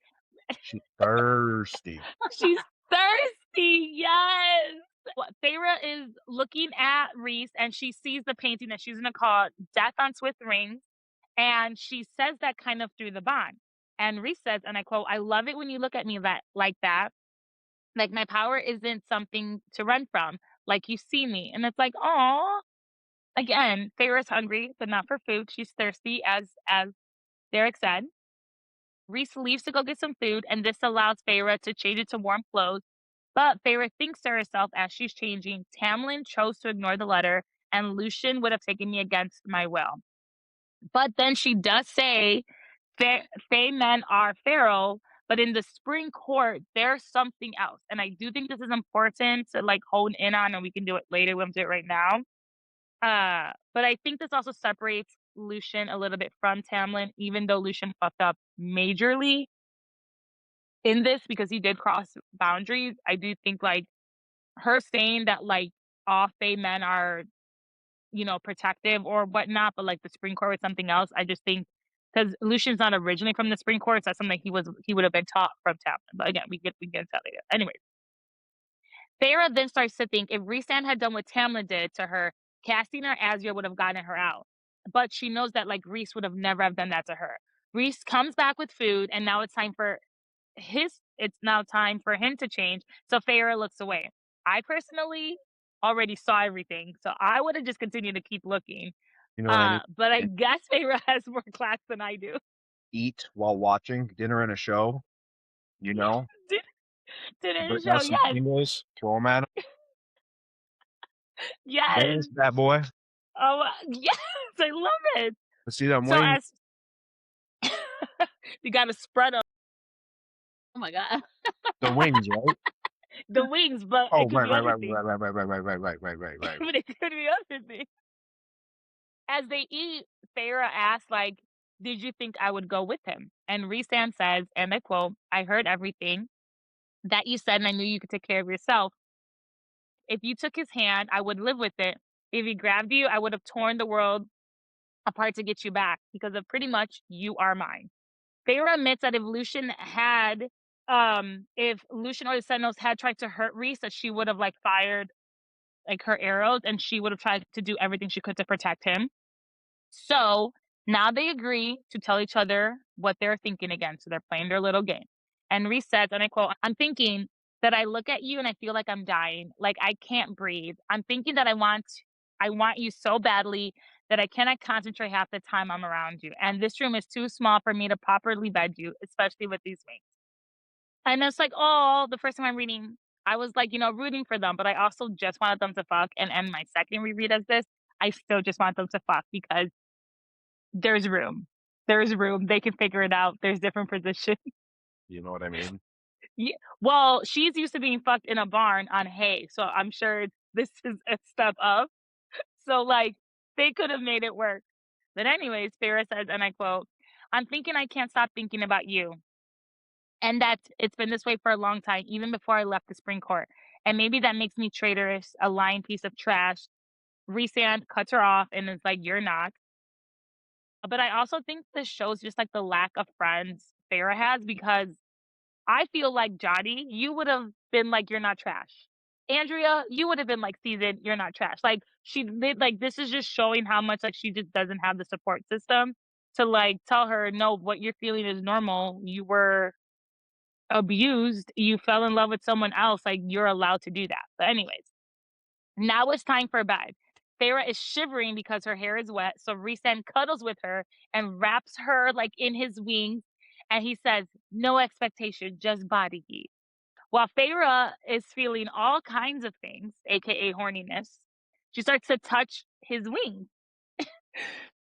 Speaker 4: Thirsty. She's thirsty.
Speaker 1: she's thirsty. Yes. Feyre is looking at Rhys and she sees the painting that she's going to call Death on Swift Rings. And she says that kind of through the bond. And Rhys says, and I quote, "I love it when you look at me like that. Like my power isn't something to run from. Like you see me." And it's like, oh, again, Feyre's hungry, but not for food. She's thirsty, as Derek said. Rhys leaves to go get some food, and this allows Feyre to change into warm clothes. But Feyre thinks to herself as she's changing, Tamlin chose to ignore the letter, and Lucien would have taken me against my will. But then she does say, Fae men are feral, but in the spring court, there's something else. And I do think this is important to like hone in on, and we can do it later. We won't do it right now. But I think this also separates Lucien a little bit from Tamlin, even though Lucien fucked up majorly in this because he did cross boundaries. I do think like her saying that like all Fae men are, you know, protective or whatnot, but like the Spring Court was something else. I just think because Lucian's not originally from the Spring Court, so that's something he would have been taught from Tamlin. But again, we get into that later. Anyways, Feyre then starts to think if Rhysand had done what Tamlin did to her, casting her Azure would have gotten her out. But she knows that like Rhys would have never have done that to her. Rhys comes back with food, and now it's time for him to change. So Feyre looks away. I personally already saw everything, so I would have just continued to keep looking.
Speaker 4: You know what I mean?
Speaker 1: But I guess Feyre has more class than I do.
Speaker 4: Eat while watching dinner and a show. You know,
Speaker 1: Dinner
Speaker 4: bring
Speaker 1: show,
Speaker 4: out some
Speaker 1: yes,
Speaker 4: Pringles, throw them at him.
Speaker 1: yes.
Speaker 4: There's that boy.
Speaker 1: Oh, yes, I love it.
Speaker 4: Let's see them
Speaker 1: So
Speaker 4: wings.
Speaker 1: as you got to spread them. Oh my god,
Speaker 4: The wings, right?
Speaker 1: the wings, but
Speaker 4: Oh,
Speaker 1: it could be other things.
Speaker 4: right.
Speaker 1: But it could be other things. As they eat, Feyre asks, like, "Did you think I would go with him?" And Rhysand says, and I quote, "I heard everything that you said, and I knew you could take care of yourself. If you took his hand, I would live with it. If he grabbed you, I would have torn the world apart to get you back, because of pretty much you are mine." Feyre admits that if Lucien or the Sentinels had tried to hurt Rhys, that she would have like fired like her arrows, and she would have tried to do everything she could to protect him. So now they agree to tell each other what they're thinking again. So they're playing their little game. And Rhys says, and I quote, "I'm thinking that I look at you and I feel like I'm dying. Like I can't breathe. I'm thinking that I want you so badly that I cannot concentrate half the time I'm around you. And this room is too small for me to properly bed you, especially with these wings." And it's like, oh, the first time I'm reading, I was like, you know, rooting for them, but I also just wanted them to fuck. And my second reread as this, I still just want them to fuck because there's room. There's room. They can figure it out. There's different positions.
Speaker 4: You know what I mean?
Speaker 1: Yeah. Well, she's used to being fucked in a barn on hay, so I'm sure this is a step up. So like they could have made it work. But anyways, Feyre says, and I quote, "I'm thinking I can't stop thinking about you. And that it's been this way for a long time, even before I left the Spring Court. And maybe that makes me traitorous, a lying piece of trash." Rhysand cuts her off and is like, "You're not." But I also think this shows just like the lack of friends Feyre has, because I feel like Jotty, you would have been like, "You're not trash." Andrea, you would have been like, "Season, you're not trash." Like she did, like this is just showing how much like she just doesn't have the support system to like tell her, "No, what you're feeling is normal. You were abused, you fell in love with someone else, like you're allowed to do that." But anyways, now it's time for bed. Feyre is shivering because her hair is wet, so Rhysand cuddles with her and wraps her like in his wings, and he says, "No expectation, just body heat." While Feyre is feeling all kinds of things, aka horniness, she starts to touch his wings.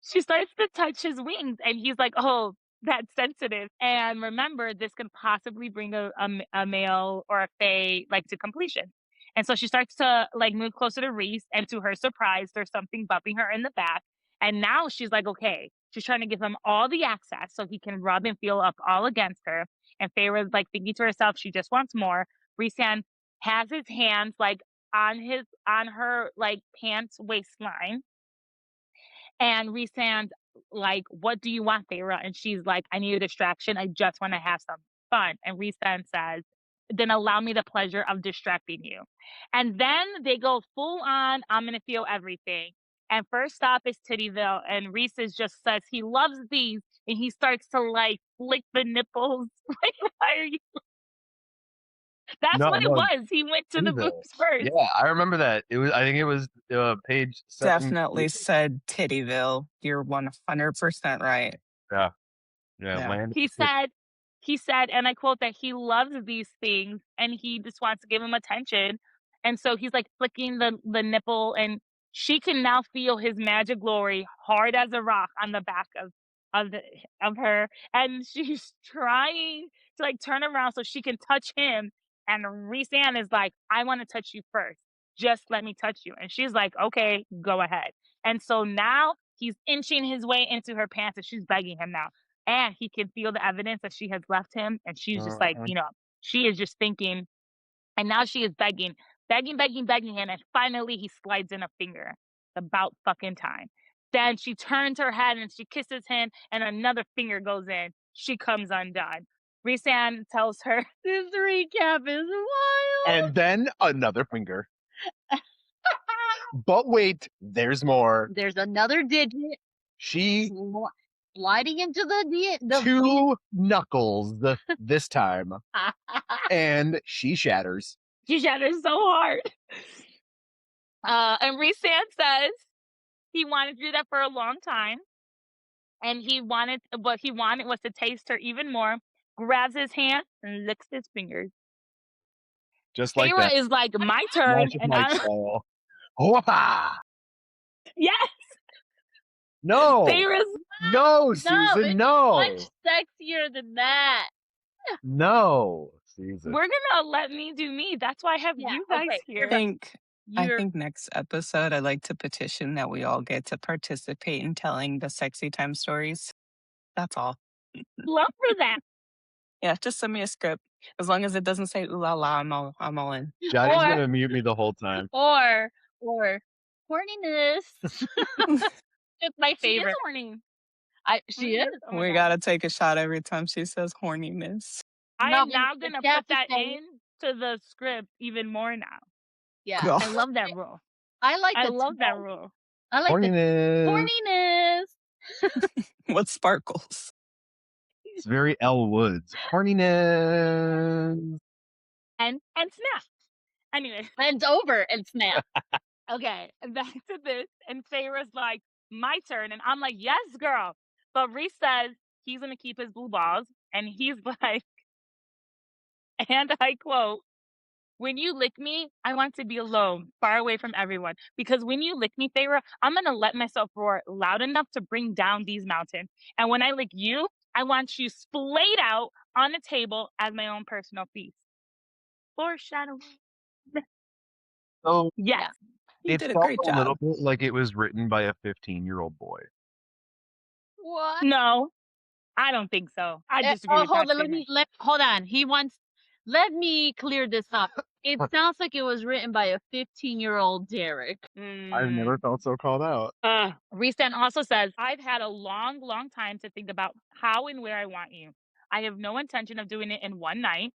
Speaker 1: She starts to touch his wings, and he's like, "Oh, that's sensitive." And remember, this could possibly bring a male or a fae like to completion. And so she starts to like move closer to Rhys, and to her surprise, there's something bumping her in the back. And now she's like, okay, she's trying to give him all the access so he can rub and feel up all against her. And Feyre's like thinking to herself, she just wants more. Rhysand has his hands like on her like pants waistline, and Rhysand like, what do you want, Feyre? And she's like, I need a distraction. I just want to have some fun. And Rhys then says, then allow me the pleasure of distracting you. And then they go full on, I'm going to feel everything. And first stop is Tittyville. And Rhys just says he loves these. And he starts to like flick the nipples. Like, why are you? That's
Speaker 4: No,
Speaker 1: what it
Speaker 4: no,
Speaker 1: was. He went to the
Speaker 4: Tittyville.
Speaker 1: boobs first.
Speaker 4: Yeah, I remember that. I think it was page 7.
Speaker 3: Definitely said Tittyville. You're 100% right.
Speaker 4: Yeah,
Speaker 3: Yeah.
Speaker 4: land.
Speaker 1: He said, and I quote, that he loves these things and he just wants to give him attention. And so he's like flicking the nipple, and she can now feel his magic glory hard as a rock on the back of her. And she's trying to like turn around so she can touch him. And Rhys is like, I want to touch you first. Just let me touch you. And she's like, okay, go ahead. And so now he's inching his way into her pants and she's begging him now. And he can feel the evidence that she has left him. And she's just like, she is just thinking. And now she is begging him. And finally he slides in a finger. It's about fucking time. Then she turns her head and she kisses him. And another finger goes in. She comes undone. Rhys tells her,
Speaker 2: this recap is wild.
Speaker 4: And then another finger. But wait, there's more.
Speaker 2: There's another digit.
Speaker 4: She
Speaker 2: sliding into the
Speaker 4: 2 knuckles this time. And she shatters.
Speaker 1: She shatters so hard. And Rhys says he wanted to do that for a long time. And what he wanted was to taste her even more, grabs his hand and licks his fingers.
Speaker 4: Just like
Speaker 1: Feyre
Speaker 4: that.
Speaker 1: is like, my turn.
Speaker 4: Magic Mike style. Whoa!
Speaker 1: Yes.
Speaker 4: No.
Speaker 1: Feyre's
Speaker 4: No, Susan, no.
Speaker 2: Much sexier than that.
Speaker 4: No, Susan.
Speaker 1: We're gonna let me do me. That's why I have you guys here.
Speaker 3: I think next episode I'd like to petition that we all get to participate in telling the sexy time stories. That's all.
Speaker 1: Love for that.
Speaker 3: Yeah, just send me a script. As long as it doesn't say ooh la la, I'm all in.
Speaker 4: Johnny's gonna mute me the whole time.
Speaker 2: Or horniness. It's my favorite.
Speaker 1: She is horny.
Speaker 2: She is.
Speaker 1: Oh
Speaker 3: we gotta take a shot every time she says horniness.
Speaker 1: I am now gonna put that into the script even more now.
Speaker 2: Yeah,
Speaker 3: God.
Speaker 1: I love that rule.
Speaker 2: I
Speaker 1: love that rule.
Speaker 2: I like horniness.
Speaker 3: What sparkles?
Speaker 4: It's very Elle Woods. Horniness.
Speaker 1: And snap. Anyway.
Speaker 2: Bend over and snap.
Speaker 1: Okay, back to this. And Feyre's like, my turn. And I'm like, yes, girl. But Rhys says he's going to keep his blue balls. And he's like, and I quote, when you lick me, I want to be alone, far away from everyone. Because when you lick me, Feyre, I'm going to let myself roar loud enough to bring down these mountains. And when I lick you, I want you splayed out on the table as my own personal feast. Foreshadowing.
Speaker 4: So
Speaker 1: yes.
Speaker 3: You
Speaker 4: it
Speaker 3: did a
Speaker 4: felt
Speaker 3: great
Speaker 4: a
Speaker 3: job.
Speaker 4: little bit like it was written by a 15-year-old boy.
Speaker 2: What?
Speaker 1: No, I don't think so. I disagree with that statement.
Speaker 2: Hold on. Let me clear this up. It sounds like it was written by a 15-year-old Derek.
Speaker 4: I've never felt so called out.
Speaker 1: Rhys also says, I've had a long, long time to think about how and where I want you. I have no intention of doing it in one night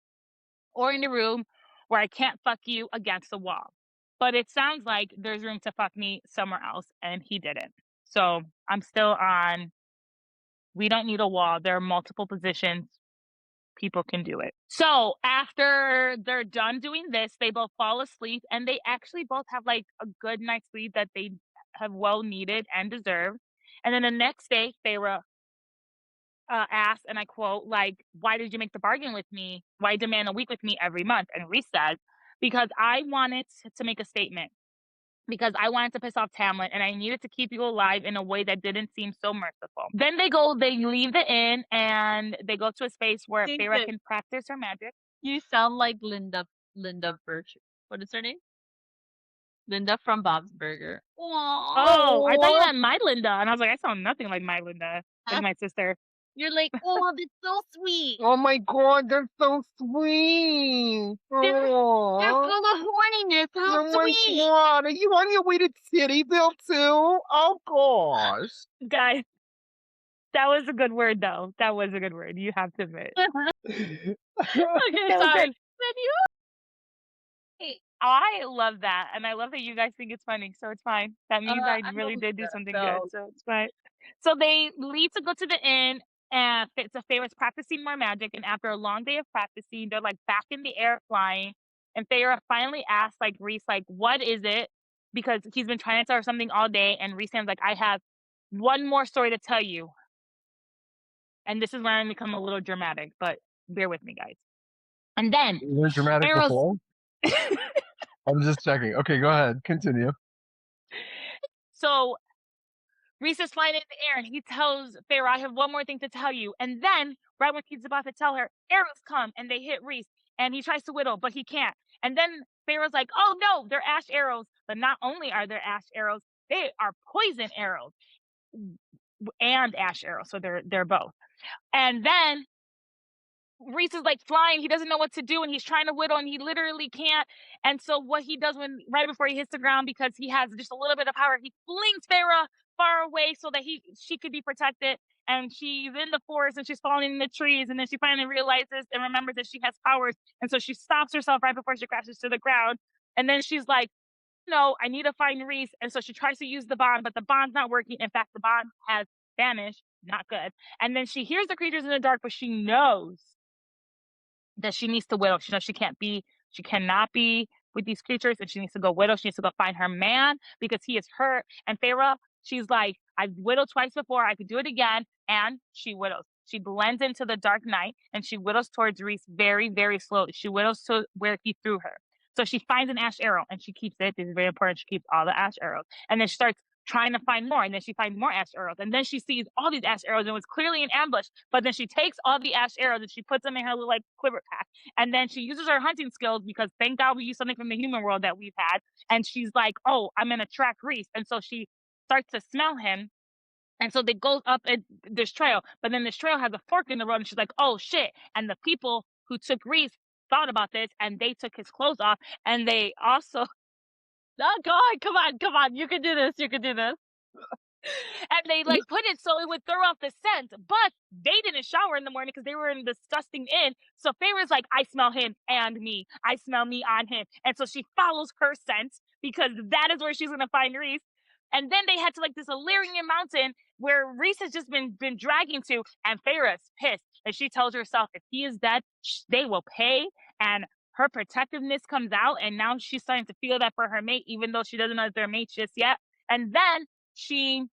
Speaker 1: or in a room where I can't fuck you against the wall. But it sounds like there's room to fuck me somewhere else, and he didn't. So I'm still on, we don't need a wall. There are multiple positions. People can do it. So after they're done doing this, they both fall asleep, and they actually both have like a good night's sleep that they have well needed and deserved. And then the next day, Feyre asks, and I quote, like, why did you make the bargain with me? Why demand a week with me every month? And Rhys says, because I wanted to make a statement. Because I wanted to piss off Tamlin, and I needed to keep you alive in a way that didn't seem so merciful. Then they leave the inn, and they go to a space where Feyre can practice her magic.
Speaker 2: You sound like Linda Birch. What is her name? Linda from Bob's Burger.
Speaker 1: Oh, I thought you meant my Linda, and I was like, I sound nothing like my Linda, like my sister.
Speaker 2: You're like, oh, that's so sweet.
Speaker 4: Oh my God, they're so sweet.
Speaker 2: They're full of horniness. How sweet.
Speaker 4: Oh my God, are you on your way to Tittyville too? Oh gosh.
Speaker 1: Guys, That was a good word, though. That was a good word. You have to admit.
Speaker 2: Okay,
Speaker 1: That was
Speaker 2: sorry.
Speaker 1: good.
Speaker 2: Then you
Speaker 1: I love that, and I love that you guys think it's funny, so it's fine. That means I
Speaker 2: I
Speaker 1: really
Speaker 2: believe
Speaker 1: did do
Speaker 2: that.
Speaker 1: something good,
Speaker 2: So
Speaker 1: so it's fine. So they leave to go to the inn, and Feyre's practicing more magic, and after a long day of practicing, they're like back in the air flying, and Feyre finally asks like Rhys, like, what is it? Because he's been trying to tell her something all day, and Rhys is like, I have one more story to tell you. And this is where I become a little dramatic, but bear with me, guys. And then
Speaker 4: You were dramatic
Speaker 1: Arrows.
Speaker 4: before? I'm just checking. Okay, go ahead. Continue.
Speaker 1: So Rhys is flying in the air and he tells Feyre, I have one more thing to tell you. And then, right when he's about to tell her, arrows come and they hit Rhys and he tries to whittle, but he can't. And then Feyre's like, oh no, they're ash arrows. But not only are there ash arrows, they are poison arrows and ash arrows. So they're both. And then Rhys is like flying. He doesn't know what to do and he's trying to whittle and he literally can't. And so what he does right before he hits the ground, because he has just a little bit of power, he flings Feyre far away so that she could be protected. And she's in the forest and she's falling in the trees. And then she finally realizes and remembers that she has powers. And so she stops herself right before she crashes to the ground. And then she's like, no, I need to find Rhys. And so she tries to use the bond, but the bond's not working. In fact, the bond has vanished. Not good. And then she hears the creatures in the dark, but she knows that she needs to whittle. She knows she cannot be with these creatures, and she needs to go whittle. She needs to go find her man because he is hurt. And Feyre, she's like, I've whittled twice before. I could do it again. And she whittles. She blends into the dark night and she whittles towards Rhys very, very slowly. She whittles to where he threw her. So she finds an ash arrow and she keeps it. This is very important. She keeps all the ash arrows. And then she starts trying to find more, and then she finds more ash arrows, and then she sees all these ash arrows, and it was clearly an ambush. But then she takes all the ash arrows and she puts them in her little like quiver pack, and then she uses her hunting skills because thank God we use something from the human world that we've had. And she's like, oh, I'm gonna track Rhys, and so she starts to smell him. And so they go up this trail, but then this trail has a fork in the road, and she's like, oh shit. And the people who took Rhys thought about this, and they took his clothes off, and they also, oh God, come on, you can do this. And they like put it so it would throw off the scent, but they didn't shower in the morning because they were in a disgusting inn. So Feyre's like, I smell him and me. I smell me on him. And so she follows her scent because that is where she's gonna find Rhys. And then they head to like this Illyrian mountain where Rhys has just been dragging to, and Feyre is pissed. And she tells herself, if he is dead, they will pay. And her protectiveness comes out, and now she's starting to feel that for her mate, even though she doesn't know if they're mates just yet. And then she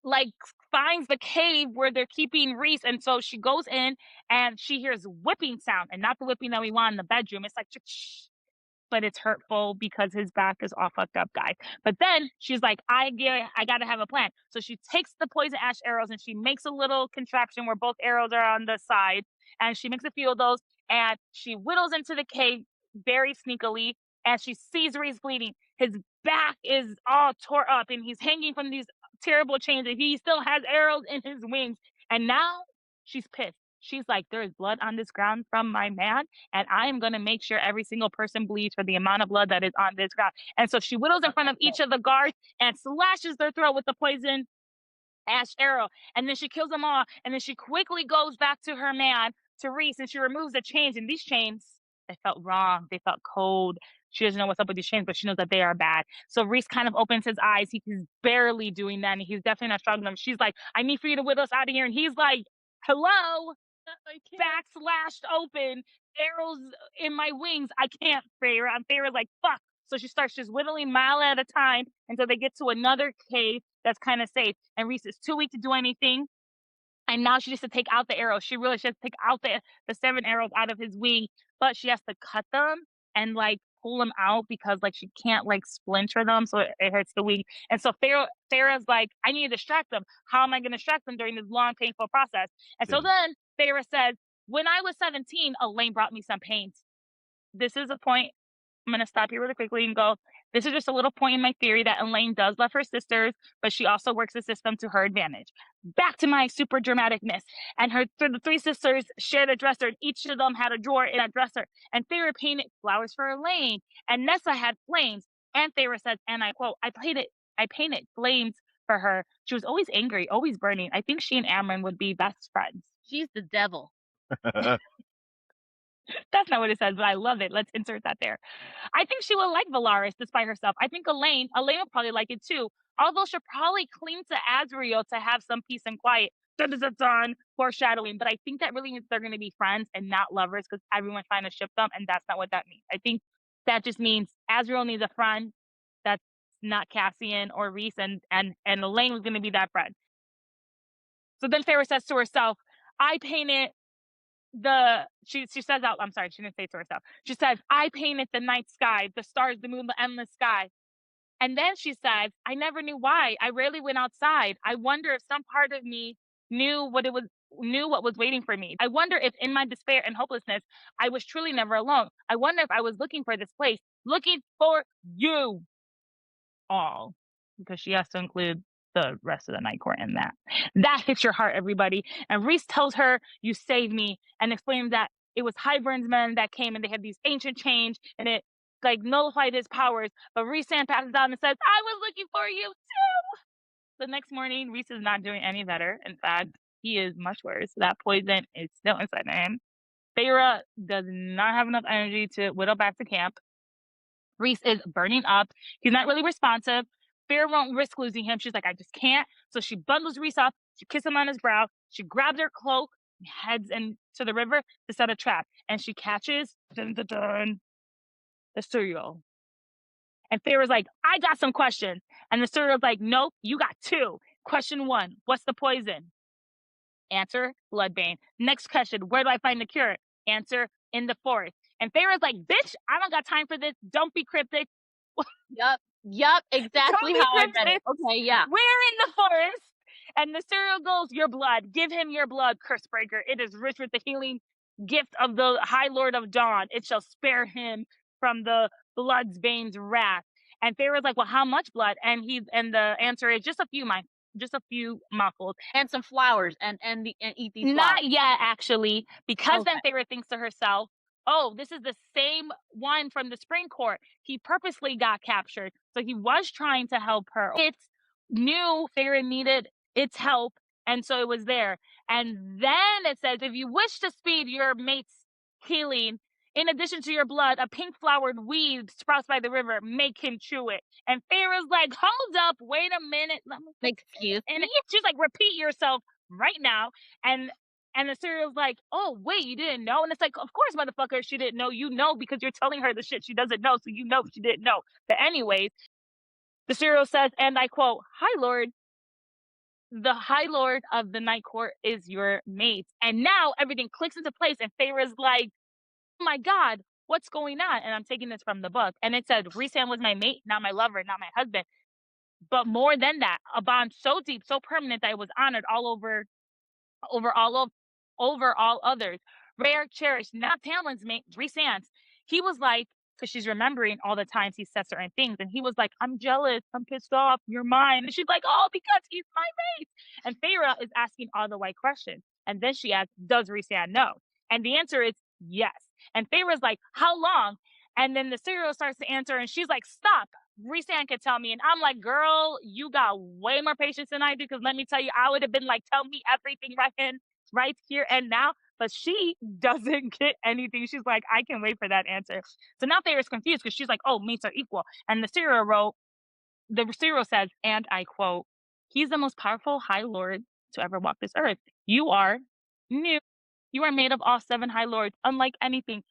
Speaker 1: like finds the cave where they're keeping Rhys, and so she goes in and she hears whipping sound, and not the whipping that we want in the bedroom. It's like, but it's hurtful because his back is all fucked up, guys. But then she's like, I gotta have a plan. So she takes the poison ash arrows and she makes a little contraption where both arrows are on the side, and she makes a few of those, and she whittles into the cave very sneakily, and she sees Rhys bleeding. His back is all tore up, and he's hanging from these terrible chains, and he still has arrows in his wings. And now she's pissed. She's like, there is blood on this ground from my man, and I am going to make sure every single person bleeds for the amount of blood that is on this ground. And so she whittles in front of each of the guards and slashes their throat with the poison ash arrow. And then she kills them all. And then she quickly goes back to her man, to Rhys, and she removes the chains. And these chains, they felt wrong. They felt cold. She doesn't know what's up with these chains, but she knows that they are bad. So Rhys kind of opens his eyes. He's barely doing that, and he's definitely not strong enough. She's like, I need for you to whittle us out of here. And he's like, hello? Back slashed open, arrows in my wings. I can't, Feyre. And Feyre's like, fuck. So she starts just whittling mile at a time until they get to another cave that's kind of safe. And Rhys is too weak to do anything. And now she has to take out the arrows. She has to take out the 7 arrows out of his wing, but she has to cut them and like pull them out because like she can't like splinter them, so it hurts the wing. And so Feyre's like, I need to distract them. How am I going to distract them during this long, painful process? And so then Feyre says, when I was 17, Elaine brought me some paint. This is a point. I'm going to stop here really quickly and go, this is just a little point in my theory that Elaine does love her sisters, but she also works the system to her advantage. Back to my super dramaticness. And the 3 sisters shared a dresser, and each of them had a drawer in a dresser. And Feyre painted flowers for Elaine, and Nessa had flames. And Feyre says, and I quote, I painted flames for her. She was always angry, always burning. I think she and Amryn would be best friends.
Speaker 2: She's the devil.
Speaker 1: That's not what it says, but I love it. Let's insert that there. I think she will like Valaris despite herself. I think Elaine will probably like it too. Although she'll probably cling to Azriel to have some peace and quiet. Dun, foreshadowing. But I think that really means they're going to be friends and not lovers because everyone's trying to ship them, and that's not what that means. I think that just means Azriel needs a friend that's not Cassian or Rhys, and Elaine was going to be that friend. So then Feyre says to herself, I painted she says out, I'm sorry, she didn't say it to herself. She says, I painted the night sky, the stars, the moon, the endless sky. And then she says, I never knew why. I rarely went outside. I wonder if some part of me knew what was waiting for me. I wonder if in my despair and hopelessness, I was truly never alone. I wonder if I was looking for this place, looking for you all, because she has to include the rest of the night court in that. That hits your heart, everybody. And Rhys tells her, you saved me, and explains that it was Hybern's men that came and they had these ancient chains and it like nullified his powers. But Rhys passes out and says, I was looking for you too. The next morning, Rhys is not doing any better. In fact, he is much worse. That poison is still inside of him. Feyre does not have enough energy to whittle back to camp. Rhys is burning up. He's not really responsive. Feyre won't risk losing him. She's like, I just can't. So she bundles Rhys up. She kisses him on his brow. She grabs her cloak and heads into the river to set a trap. And she catches the cereal. And Feyre's like, I got some questions. And the cereal's like, nope, you got two. Question 1, what's the poison? Answer, bloodbane. Next question, where do I find the cure? Answer, in the forest. And Feyre's like, bitch, I don't got time for this. Don't be cryptic.
Speaker 2: Yep, exactly how I read it. Okay, yeah.
Speaker 1: We're in the forest. And the cereal goes, your blood. Give him your blood, Cursebreaker. It is rich with the healing gift of the High Lord of Dawn. It shall spare him from the blood's bane's wrath. And Feyre's like, well, how much blood? And the answer is just a few mouthfuls.
Speaker 2: And some flowers and eat these flowers.
Speaker 1: Not yet, actually, because then Feyre thinks to herself, oh, this is the same one from the spring court. He purposely got captured. So he was trying to help her. It knew Feyre needed its help, and so it was there. And then it says, if you wish to speed your mate's healing, in addition to your blood, a pink-flowered weed sprouts by the river. Make him chew it. And Feyre's like, hold up, wait a minute.
Speaker 2: Excuse me?
Speaker 1: And she's like, repeat yourself right now. And the cereal's like, oh, wait, you didn't know? And it's like, of course, motherfucker, she didn't know. You know because you're telling her the shit she doesn't know, so you know she didn't know. But anyways, the cereal says, and I quote, High Lord, the High Lord of the Night Court is your mate. And now everything clicks into place, and Feyre's like, oh my God, what's going on? And I'm taking this from the book. And it said, Rhys was my mate, not my lover, not my husband. But more than that, a bond so deep, so permanent that it was honored over all others. Rare, cherished, not Tamlin's mate, Rhys. He was like, because she's remembering all the times he said certain things, and he was like, I'm jealous, I'm pissed off, you're mine. And she's like, oh, because he's my mate. And Feyre is asking all the right questions. And then she asks, does Rhys know? And the answer is yes. And Feyre's like, how long? And then the cereal starts to answer, and she's like, stop. Rhys can tell me. And I'm like, girl, you got way more patience than I do, because let me tell you, I would have been like, tell me everything right here and now. But she doesn't get anything. She's like, I can wait for that answer. So now Feyre's confused because she's like, oh, mates are equal. And the cereal says, and I quote, he's the most powerful High Lord to ever walk this earth. You are new. You are made of all 7 High Lords, unlike anything.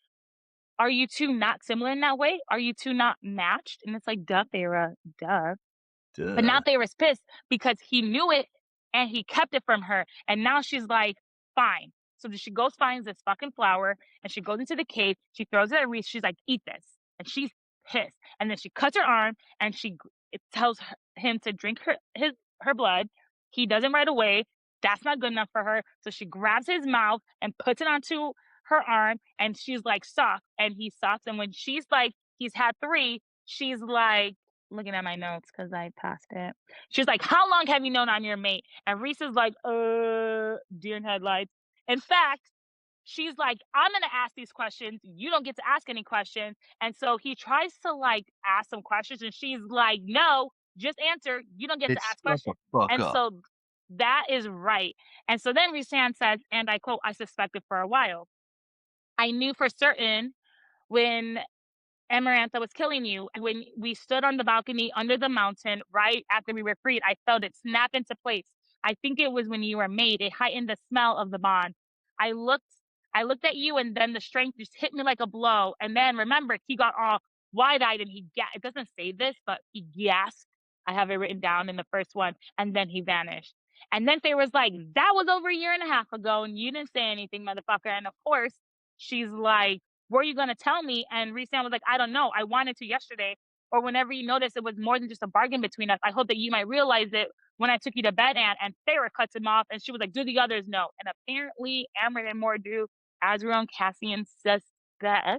Speaker 1: Are you two not similar in that way? Are you two not matched? And it's like, duh, Feyre, duh. But now Feyre's pissed because he knew it and he kept it from her. And now she's like, fine. So she goes, finds this fucking flower, and she goes into the cave. She throws it at Rhys. She's like, eat this. And she's pissed. And then she cuts her arm, and it tells him to drink her blood. He doesn't right away. That's not good enough for her. So she grabs his mouth and puts it onto her arm, and she's like, suck. And he sucks. And when she's like, he's had 3, she's like, looking at my notes because I passed it. She's like, how long have you known I'm your mate? And Rhys is like, deer in headlights. In fact, she's like, I'm going to ask these questions. You don't get to ask any questions. And so he tries to like ask some questions, and she's like, no, just answer. You don't get to
Speaker 4: It's
Speaker 1: ask
Speaker 4: shut the
Speaker 1: questions.
Speaker 4: fuck
Speaker 1: And
Speaker 4: up.
Speaker 1: so that is right. And so then Rhys says, and I quote, I suspected for a while. I knew for certain when Amarantha was killing you. And when we stood on the balcony under the mountain right after we were freed, I felt it snap into place. I think it was when you were made. It heightened the smell of the bond. I looked I looked at you, and then the strength just hit me like a blow. And then remember, he got all wide-eyed and it doesn't say this, but he gasped. I have it written down in the first one, and then he vanished. And then Faye was like, that was over a year and a half ago, and you didn't say anything, motherfucker. And of course, she's like, were you gonna tell me? And Rhys was like, I don't know. I wanted to yesterday, or whenever you notice it was more than just a bargain between us. I hope that you might realize it when I took you to bed, Anne. And Farrah cuts him off, and she was like, do the others know? And apparently, Amrit and Moore do, as we're on Cassian says that.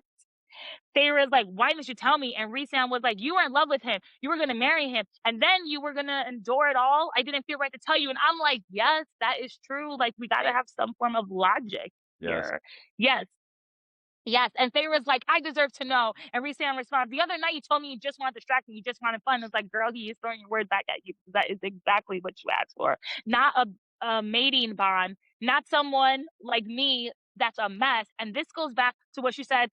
Speaker 1: Farrah's like, why didn't you tell me? And Rhys was like, you were in love with him. You were gonna marry him, and then you were gonna endure it all. I didn't feel right to tell you. And I'm like, yes, that is true. Like, we gotta have some form of logic here. Yes. Yes, and Farrah's like, I deserve to know. And Rhys responds, the other night you told me you just wanted distracting, you just wanted fun. It's like, girl, he is throwing your words back at you. That is exactly what you asked for. Not a mating bond, not someone like me that's a mess. And this goes back to what she said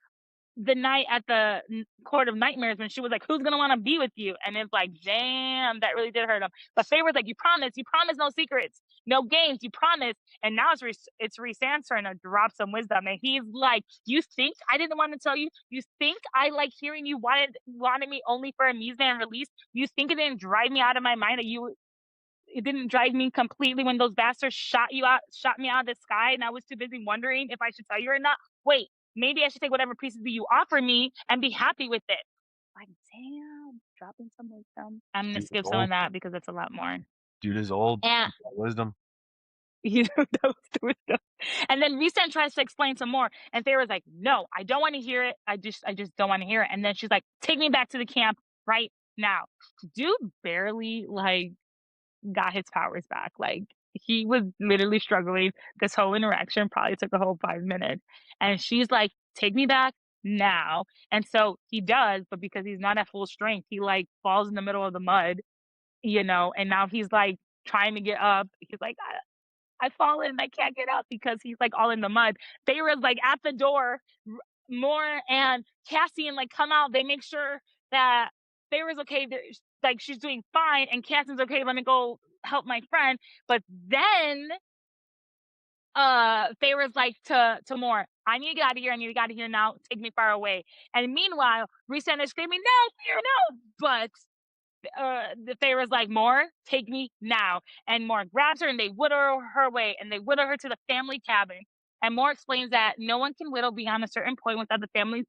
Speaker 1: the night at the Court of Nightmares when she was like, who's gonna want to be with you? And it's like, damn, that really did hurt him. But Faye was like, you promise no secrets, no games, you promise. And now it's Rhys turn to drop some wisdom, and he's like, you think I didn't want to tell you? You think I like hearing you wanted me only for amusement and release? You think it didn't drive me out of my mind that it didn't drive me completely when those bastards shot me out of the sky, and I was too busy wondering if I should tell you or not? Wait, maybe I should take whatever pieces you offer me and be happy with it. Like, damn, dropping some wisdom. I'm gonna skip some of that because it's a lot more.
Speaker 4: Dude is old.
Speaker 1: And
Speaker 4: Wisdom.
Speaker 1: you know, that was the wisdom. And then Rhys tries to explain some more, and Farrah's like, no, I don't want to hear it. I just don't want to hear it. And then she's like, take me back to the camp right now. Dude barely got his powers back. Like, he was literally struggling. This whole interaction probably took a whole 5 minutes. And she's like, take me back now. And so he does, but because he's not at full strength, he falls in the middle of the mud, and now he's trying to get up. He's like, I've fallen and I can't get up because he's all in the mud. Feyre's at the door. Moore and Cassian come out. They make sure that Feyre's okay. She's doing fine, and Cassian's okay. Let me go help my friend. But then Feyre's to Moore, I need to get out of here. I need to get out of here now. Take me far away. And meanwhile, Rhys is screaming, no, Feyre, no. But the Feyre's like, Moore, take me now. And Moore grabs her, and they whittle her away, and they whittle her to the family cabin. And Moore explains that no one can whittle beyond a certain point without the family's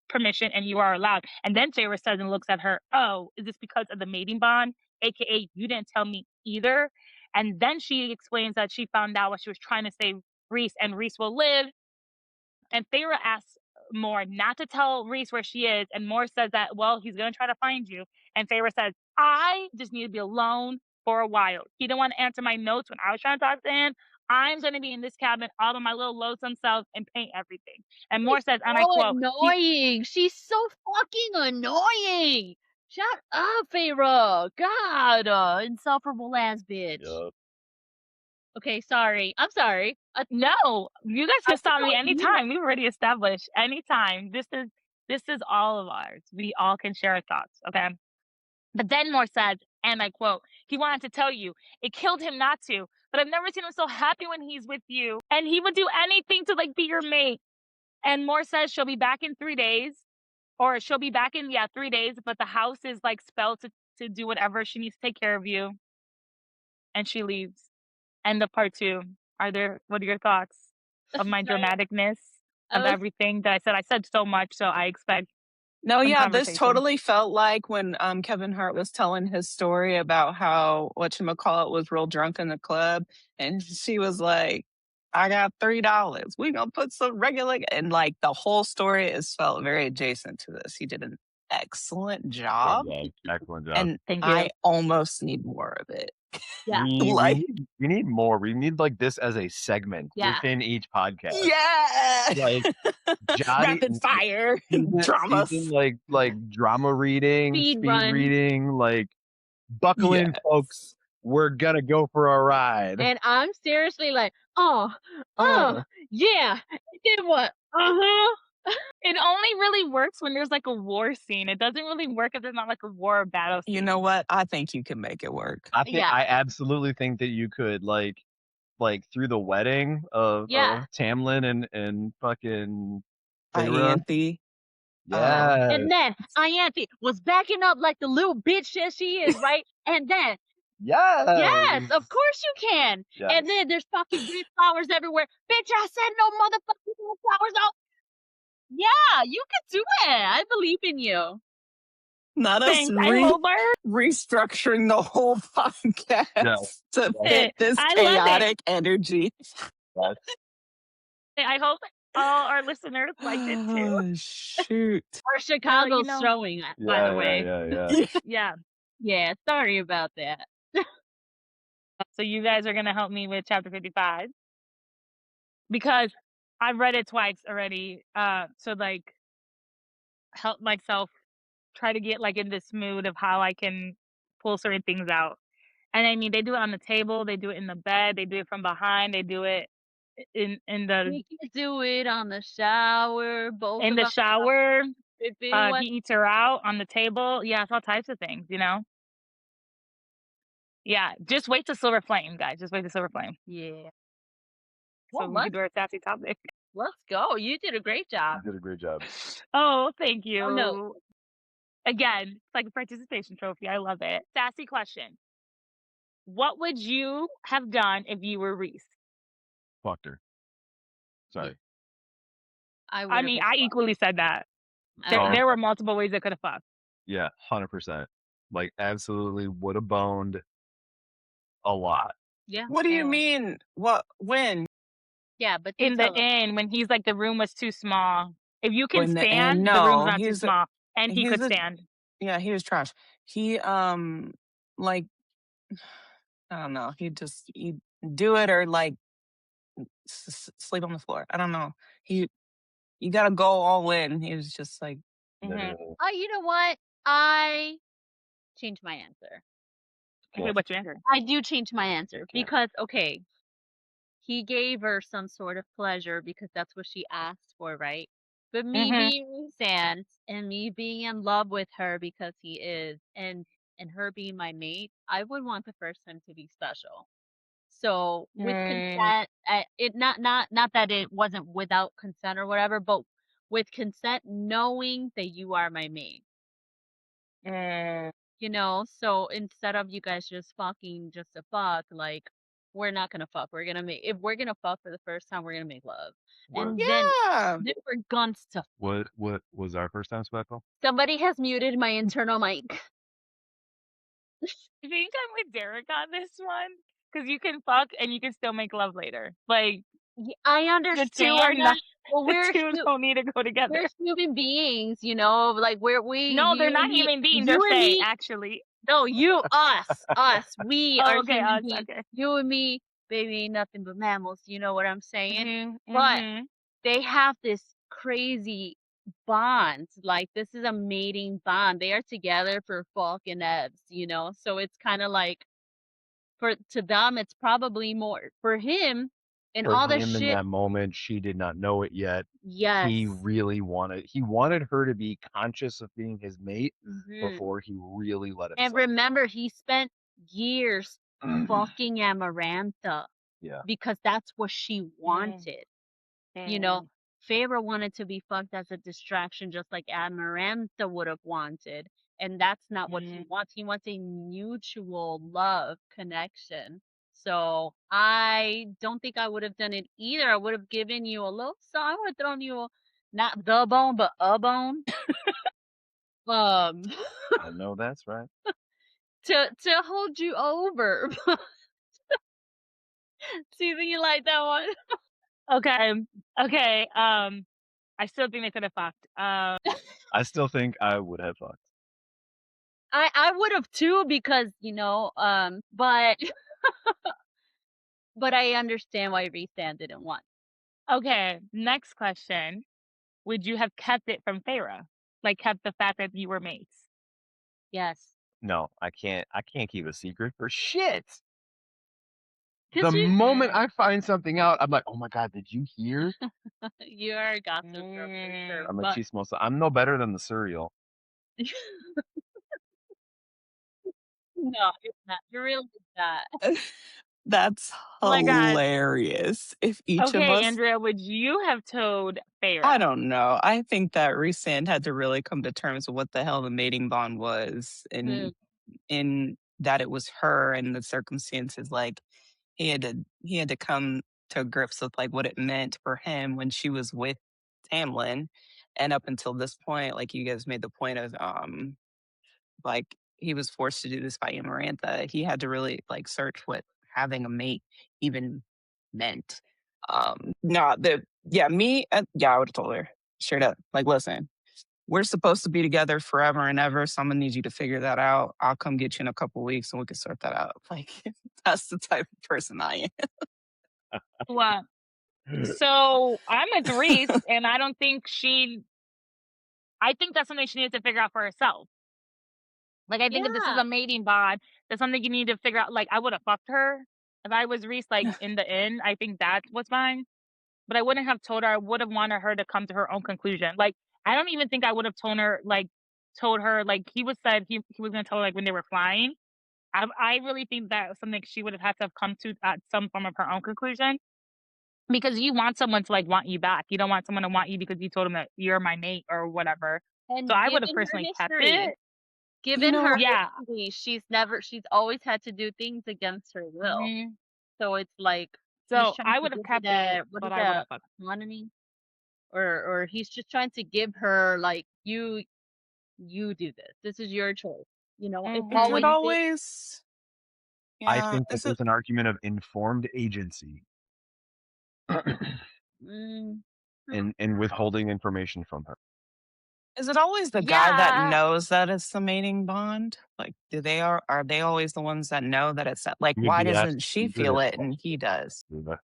Speaker 1: permission, and you are allowed. And then Feyre says and looks at her, oh, is this because of the mating bond? AKA, you didn't tell me either. And then she explains that she found out what she was trying to save Rhys, and Rhys will live. And Feyre asks Moore not to tell Rhys where she is, and Moore says that, well, he's going to try to find you. And Feyre says, I just need to be alone for a while. He didn't want to answer my notes when I was trying to talk to him. I'm going to be in this cabin all by my little lonesome self and paint everything. And Moore says, and I quote,
Speaker 2: annoying. She's so fucking annoying. Shut up, Feyre. God, insufferable ass bitch.
Speaker 4: Yep.
Speaker 2: Okay, sorry. I'm sorry.
Speaker 1: No, you guys can stop me anytime. We've already established anytime. This is all of ours. We all can share our thoughts, okay? But then Moore says, and I quote, he wanted to tell you, it killed him not to, but I've never seen him so happy when he's with you. And he would do anything to be your mate. And Moore says she'll be back in 3 days, or she'll be back in 3 days, but the house is spelled to do whatever she needs to take care of you. And she leaves. End of part 2. What are your thoughts of my dramaticness of everything that I said? I said so much, so I expect.
Speaker 3: No, yeah, this totally felt like when Kevin Hart was telling his story about how whatchamacallit was real drunk in the club, and she was like, I got $3. We gonna put some regular, and the whole story is felt very adjacent to this. He did an excellent job.
Speaker 4: Excellent job.
Speaker 3: And
Speaker 1: Thank you.
Speaker 3: I almost need more of it.
Speaker 2: Yeah.
Speaker 4: We need more. We need this as a segment within each podcast.
Speaker 3: Yeah. Rapid fire drama.
Speaker 4: Drama reading, speed
Speaker 2: run.
Speaker 4: reading, Buckle in, folks. We're gonna go for a ride.
Speaker 2: And I'm seriously like, oh,
Speaker 3: Oh.
Speaker 2: yeah. It did what?
Speaker 1: It only really works when there's like a war scene. It doesn't really work if there's not like a war or battle scene.
Speaker 3: You know what? I think you can make it work.
Speaker 2: Yeah.
Speaker 4: I absolutely think that you could like through the wedding of
Speaker 2: Yeah.
Speaker 4: Tamlin and fucking Feyre.
Speaker 3: Ianthe.
Speaker 4: Yeah.
Speaker 2: And then Ianthe was backing up like the little bitch that she is, right? And then, yes, of course you can.
Speaker 4: Yes.
Speaker 2: And then there's fucking red flowers everywhere. Bitch, I said no motherfucking red flowers out. Yeah, you can do it. I believe in you.
Speaker 3: Not us
Speaker 1: Thanks. I hope I
Speaker 3: restructuring the whole podcast to fit this
Speaker 1: I love it.
Speaker 3: chaotic energy.
Speaker 4: Yes.
Speaker 1: I hope all our listeners liked it too.
Speaker 3: Oh, shoot.
Speaker 2: Or Chicago's
Speaker 1: know-
Speaker 2: showing, by the way.
Speaker 4: Yeah.
Speaker 2: Yeah, sorry about that.
Speaker 1: So you guys are gonna help me with chapter 55 because I've read it twice already. So like help myself try to get like in this mood of how I can pull certain things out. And I mean, they do it on the table, they do it in the bed, they do it from behind, they do it in the
Speaker 2: We can do it on the shower, both
Speaker 1: in
Speaker 2: of
Speaker 1: the
Speaker 2: us.
Speaker 1: shower.
Speaker 2: If
Speaker 1: He
Speaker 2: anyone,
Speaker 1: eats her out on the table. Yeah, it's all types of things, you know. Yeah, just wait to Silver Flame, guys. Just wait to Silver Flame.
Speaker 2: yeah.
Speaker 1: So
Speaker 2: Well,
Speaker 1: we can do our sassy topic.
Speaker 2: let's go. You did a great job.
Speaker 4: You did a great job.
Speaker 1: Oh, thank you.
Speaker 2: Oh, no.
Speaker 1: Again, it's like a participation trophy. I love it. Sassy question. What would you have done if you were Rhys?
Speaker 4: Fucked her. Sorry.
Speaker 1: I mean, I equally said that. There were multiple ways I could have fucked.
Speaker 4: Yeah, 100%. Like, absolutely would have boned a lot.
Speaker 2: Yeah.
Speaker 3: What do you mean? What? When?
Speaker 2: Yeah, but
Speaker 1: In the end, when he's like, the room was too small. If you can
Speaker 3: When the
Speaker 1: stand,
Speaker 3: end-
Speaker 1: the
Speaker 3: no,
Speaker 1: room's not too
Speaker 3: he's a-
Speaker 1: small. And he
Speaker 3: he's
Speaker 1: could
Speaker 3: a-
Speaker 1: stand.
Speaker 3: Yeah, he was trash. He like I don't know. He'd do it or like sleep on the floor. I don't know. You gotta go all in. He was just like,
Speaker 1: Mhm.
Speaker 2: you know what? I changed my answer.
Speaker 1: Okay, what's your answer?
Speaker 2: I do change my answer because, okay, he gave her some sort of pleasure because that's what she asked for, right? But me being Sans and me being in love with her because he is, and her being my mate, I would want the first time to be special. So with consent, it not that it wasn't without consent or whatever, but with consent, knowing that you are my mate. You know, so instead of you guys just fucking just to fuck, like we're not gonna fuck. We're gonna make, if we're gonna fuck for the first time, we're gonna make love. And then we're going to.
Speaker 4: What was our first time special?
Speaker 2: Somebody has muted my internal mic.
Speaker 1: I think I'm with Derek on this one because you can fuck and you can still make love later. Like
Speaker 2: I understand.
Speaker 1: the two are not.
Speaker 2: Well,
Speaker 1: the two don't need to go together.
Speaker 2: We're human beings, you know. Like
Speaker 1: No, they're not human beings. They're fake, actually.
Speaker 2: No, you, us. We are
Speaker 1: okay,
Speaker 2: human
Speaker 1: us,
Speaker 2: beings.
Speaker 1: okay.
Speaker 2: You and me, baby, ain't nothing but mammals. You know what I'm saying?
Speaker 1: Mm-hmm,
Speaker 2: But they have this crazy bond. Like this is a mating bond. They are together for fucking ebbs, you know. So it's kind of like, to them, it's probably more for him. And
Speaker 4: For
Speaker 2: all the
Speaker 4: him
Speaker 2: shit.
Speaker 4: In that moment, she did not know it yet.
Speaker 2: Yes.
Speaker 4: He really wanted her to be conscious of being his mate before he really let it.
Speaker 2: And remember, he spent years fucking Amarantha.
Speaker 4: Yeah.
Speaker 2: Because that's what she wanted. You know, Feyre wanted to be fucked as a distraction, just like Amarantha would have wanted. And that's not what he wants. He wants a mutual love connection. So I don't think I would have done it either. I would have given you a little, so I would have thrown you not the bone, but a bone.
Speaker 4: I know that's right.
Speaker 2: to hold you over. See, that you like that one?
Speaker 1: Okay. I still think they could have fucked.
Speaker 4: I still think I would have fucked.
Speaker 2: I would have too, because but but I understand why Rhys didn't want.
Speaker 1: Okay, next question. Would you have kept it from Feyre? Like kept the fact that you were mates?
Speaker 2: Yes.
Speaker 5: No, I can't keep a secret for shit.
Speaker 2: 'Cause
Speaker 5: The
Speaker 2: you
Speaker 5: moment I find something out, I'm like, "Oh my god, did you hear?"
Speaker 2: you are a gossip girl for sure,
Speaker 5: I'm a
Speaker 2: but
Speaker 5: chismosa. I'm no better than the cereal.
Speaker 2: no, you're not. You're really not.
Speaker 3: That's
Speaker 1: Oh my God.
Speaker 3: hilarious. If each of
Speaker 1: Okay,
Speaker 3: us,
Speaker 1: Andrea, would you have told
Speaker 3: I
Speaker 1: Farah?
Speaker 3: don't know. I think that Rhys had to really come to terms with what the hell the mating bond was,
Speaker 2: Mm.
Speaker 3: and in that it was her and the circumstances. Like he had to come to grips with like what it meant for him when she was with Tamlin, and up until this point, like you guys made the point of like he was forced to do this by Amarantha. He had to really like search what having a mate even meant. No, the yeah, me, yeah, I would have told her straight up. Like, listen, we're supposed to be together forever and ever. So I'm gonna need you to figure that out. I'll come get you in a couple weeks and we can sort that out. Like, that's the type of person I
Speaker 1: Well, so I'm with Rhys, and I don't think I think that's something she needs to figure out for herself. Like, I think if this is
Speaker 2: Yeah.
Speaker 1: a mating bond, that's something you need to figure out. Like, I would have fucked her if I was Rhys, like, in the end. I think that was fine. But I wouldn't have told her. I would have wanted her to come to her own conclusion. Like, I don't even think I would have told her, like, he was said he was going to tell her, like, when they were flying. I really think that was something she would have had to have come to at some form of her own conclusion. Because you want someone to, like, want you back. You don't want someone to want you because you told them that you're my mate or whatever. So
Speaker 2: And
Speaker 1: I would have
Speaker 2: given her
Speaker 1: personally kept
Speaker 2: history,
Speaker 1: it.
Speaker 2: given her
Speaker 1: Yeah.
Speaker 2: history, she's always had to do things against her will.
Speaker 1: Mhm.
Speaker 2: So it's like he's
Speaker 1: So
Speaker 2: trying
Speaker 1: I
Speaker 2: to
Speaker 1: would have
Speaker 2: give her
Speaker 1: kept it,
Speaker 2: that, what is
Speaker 1: but I would have
Speaker 2: that,
Speaker 1: fucked.
Speaker 2: autonomy? Or he's just trying to give her like you do this. This is your choice. You know, it's
Speaker 3: is
Speaker 1: Mhm.
Speaker 3: it
Speaker 2: always been
Speaker 3: always
Speaker 4: I
Speaker 3: yeah,
Speaker 4: think that there's an argument of informed agency
Speaker 2: mm,
Speaker 4: and withholding information from her.
Speaker 3: is it always the guy that
Speaker 1: Yeah.
Speaker 3: knows that it's the mating bond? Like, are they always the ones that know that it's that, like,
Speaker 4: You'd
Speaker 3: why
Speaker 4: be
Speaker 3: doesn't
Speaker 4: asked
Speaker 3: she
Speaker 4: to
Speaker 3: feel it and he does?
Speaker 1: I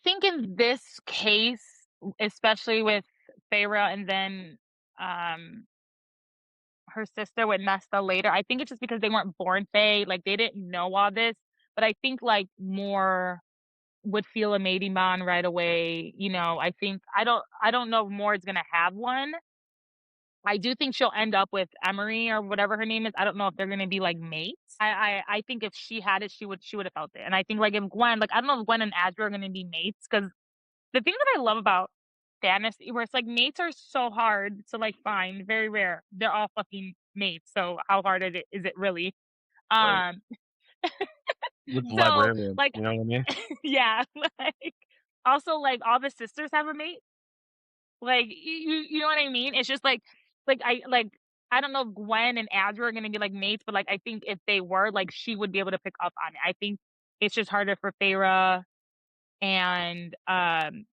Speaker 1: think in this case, especially with Feyre and then um her sister with Nesta later, I think it's just because they weren't born Fae, like they didn't know all this. But I think like more would feel a mating bond right away. I think I don't know if More is gonna have one. I do think she'll end up with Emery or whatever her name is. I don't know if they're gonna be like mates. I think if she had it, she would have felt it. And I think like if Gwen, like I don't know if Gwen and Azra are gonna be mates because the thing that I love about fantasy, where it's like mates are so hard to like find, very rare. They're all fucking mates. So how hard is it really?
Speaker 5: Right.
Speaker 1: Um,
Speaker 5: With the
Speaker 1: so
Speaker 5: librarian,
Speaker 1: like
Speaker 5: you know what I mean?
Speaker 1: yeah, like also like all the sisters have a mate. Like you know what I mean? It's just like I don't know if Gwen and Azra are gonna be like mates, but like I think if they were, like she would be able to pick up on it. I think it's just harder for Feyre and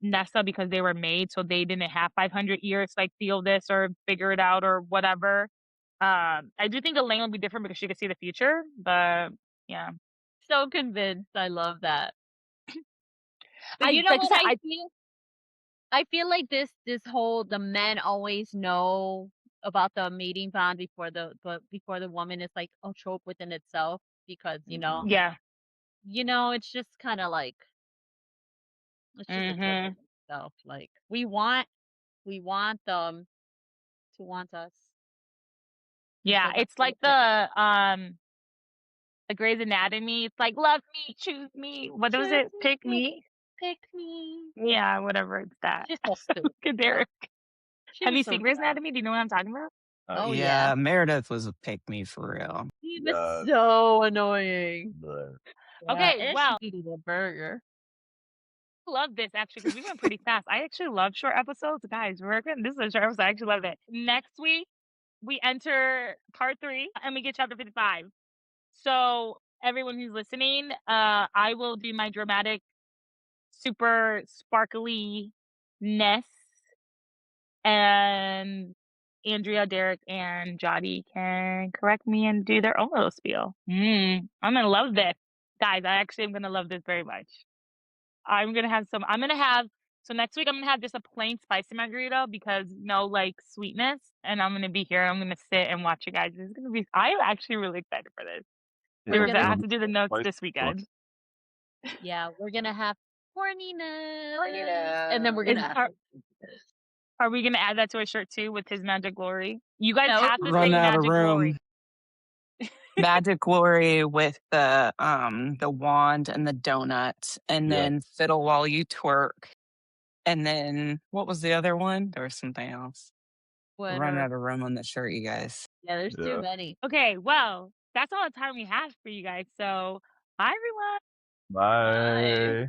Speaker 1: Nessa because they were made, so they didn't have 500 years to like feel this or figure it out or whatever. I do think Elaine will be different because she could see the future, but yeah.
Speaker 2: so convinced. I love that. But
Speaker 1: I
Speaker 2: you know
Speaker 1: like I
Speaker 2: what
Speaker 1: said,
Speaker 2: I feel? I feel like this whole the men always know about the mating bond before the woman is like a trope within itself because
Speaker 1: yeah.
Speaker 2: it's just kind of like it's just a trope
Speaker 1: Mhm.
Speaker 2: within itself. Like we want them to want us, and
Speaker 1: Yeah,
Speaker 2: so that's
Speaker 1: it's
Speaker 2: a
Speaker 1: like
Speaker 2: little bit.
Speaker 1: the Grey's Anatomy. It's like love me, choose me. What was
Speaker 2: Choose
Speaker 1: it? Pick
Speaker 2: me,
Speaker 1: me.
Speaker 2: pick me.
Speaker 1: Yeah, whatever. It's that.
Speaker 2: She's so stupid.
Speaker 1: Look at Derek.
Speaker 2: She
Speaker 1: Have
Speaker 2: was
Speaker 1: you
Speaker 2: so
Speaker 1: seen Grey's
Speaker 2: dumb.
Speaker 1: Anatomy? Do you know what I'm talking about?
Speaker 2: Oh yeah,
Speaker 3: Yeah, Meredith was a pick me for real.
Speaker 2: he was so annoying.
Speaker 5: Bleh.
Speaker 2: Yeah,
Speaker 1: Okay,
Speaker 2: and she
Speaker 1: well,
Speaker 2: needed a burger.
Speaker 1: I love this actually because we went pretty fast. I actually love short episodes, guys. This is a short episode. I actually love it. Next week we enter part 3 and we get chapter 55. So everyone who's listening, I will do my dramatic, super sparkly ness, and Andrea, Derek, and Jotty can correct me and do their own little spiel. I'm gonna love this, guys. I actually am gonna love this very much. I'm gonna have So next week I'm gonna have just a plain spicy margarita because no like sweetness, and I'm gonna be here. I'm gonna sit and watch you guys. It's gonna be. I'm actually really excited for this.
Speaker 2: We're
Speaker 1: I
Speaker 2: gonna-
Speaker 1: have to do the notes
Speaker 5: Spicy
Speaker 1: this weekend.
Speaker 2: Yeah, we're gonna have horniness,
Speaker 3: Horniness.
Speaker 2: and then we're
Speaker 1: Is-
Speaker 2: gonna.
Speaker 1: Are we gonna add that to a shirt too with his magic glory? You guys
Speaker 2: No,
Speaker 1: have to
Speaker 3: Run
Speaker 1: say
Speaker 3: out of
Speaker 1: magic glory.
Speaker 3: room. Magic glory with the wand and the donut, and
Speaker 4: Yeah.
Speaker 3: then fiddle while you twerk. And then what was the other one? There was something else. Run
Speaker 2: whatever.
Speaker 3: out of room on the shirt, you guys.
Speaker 2: Yeah, there's
Speaker 4: Yeah.
Speaker 2: too many.
Speaker 1: Okay, well, that's all the time we have for you guys. So bye everyone.
Speaker 5: Bye.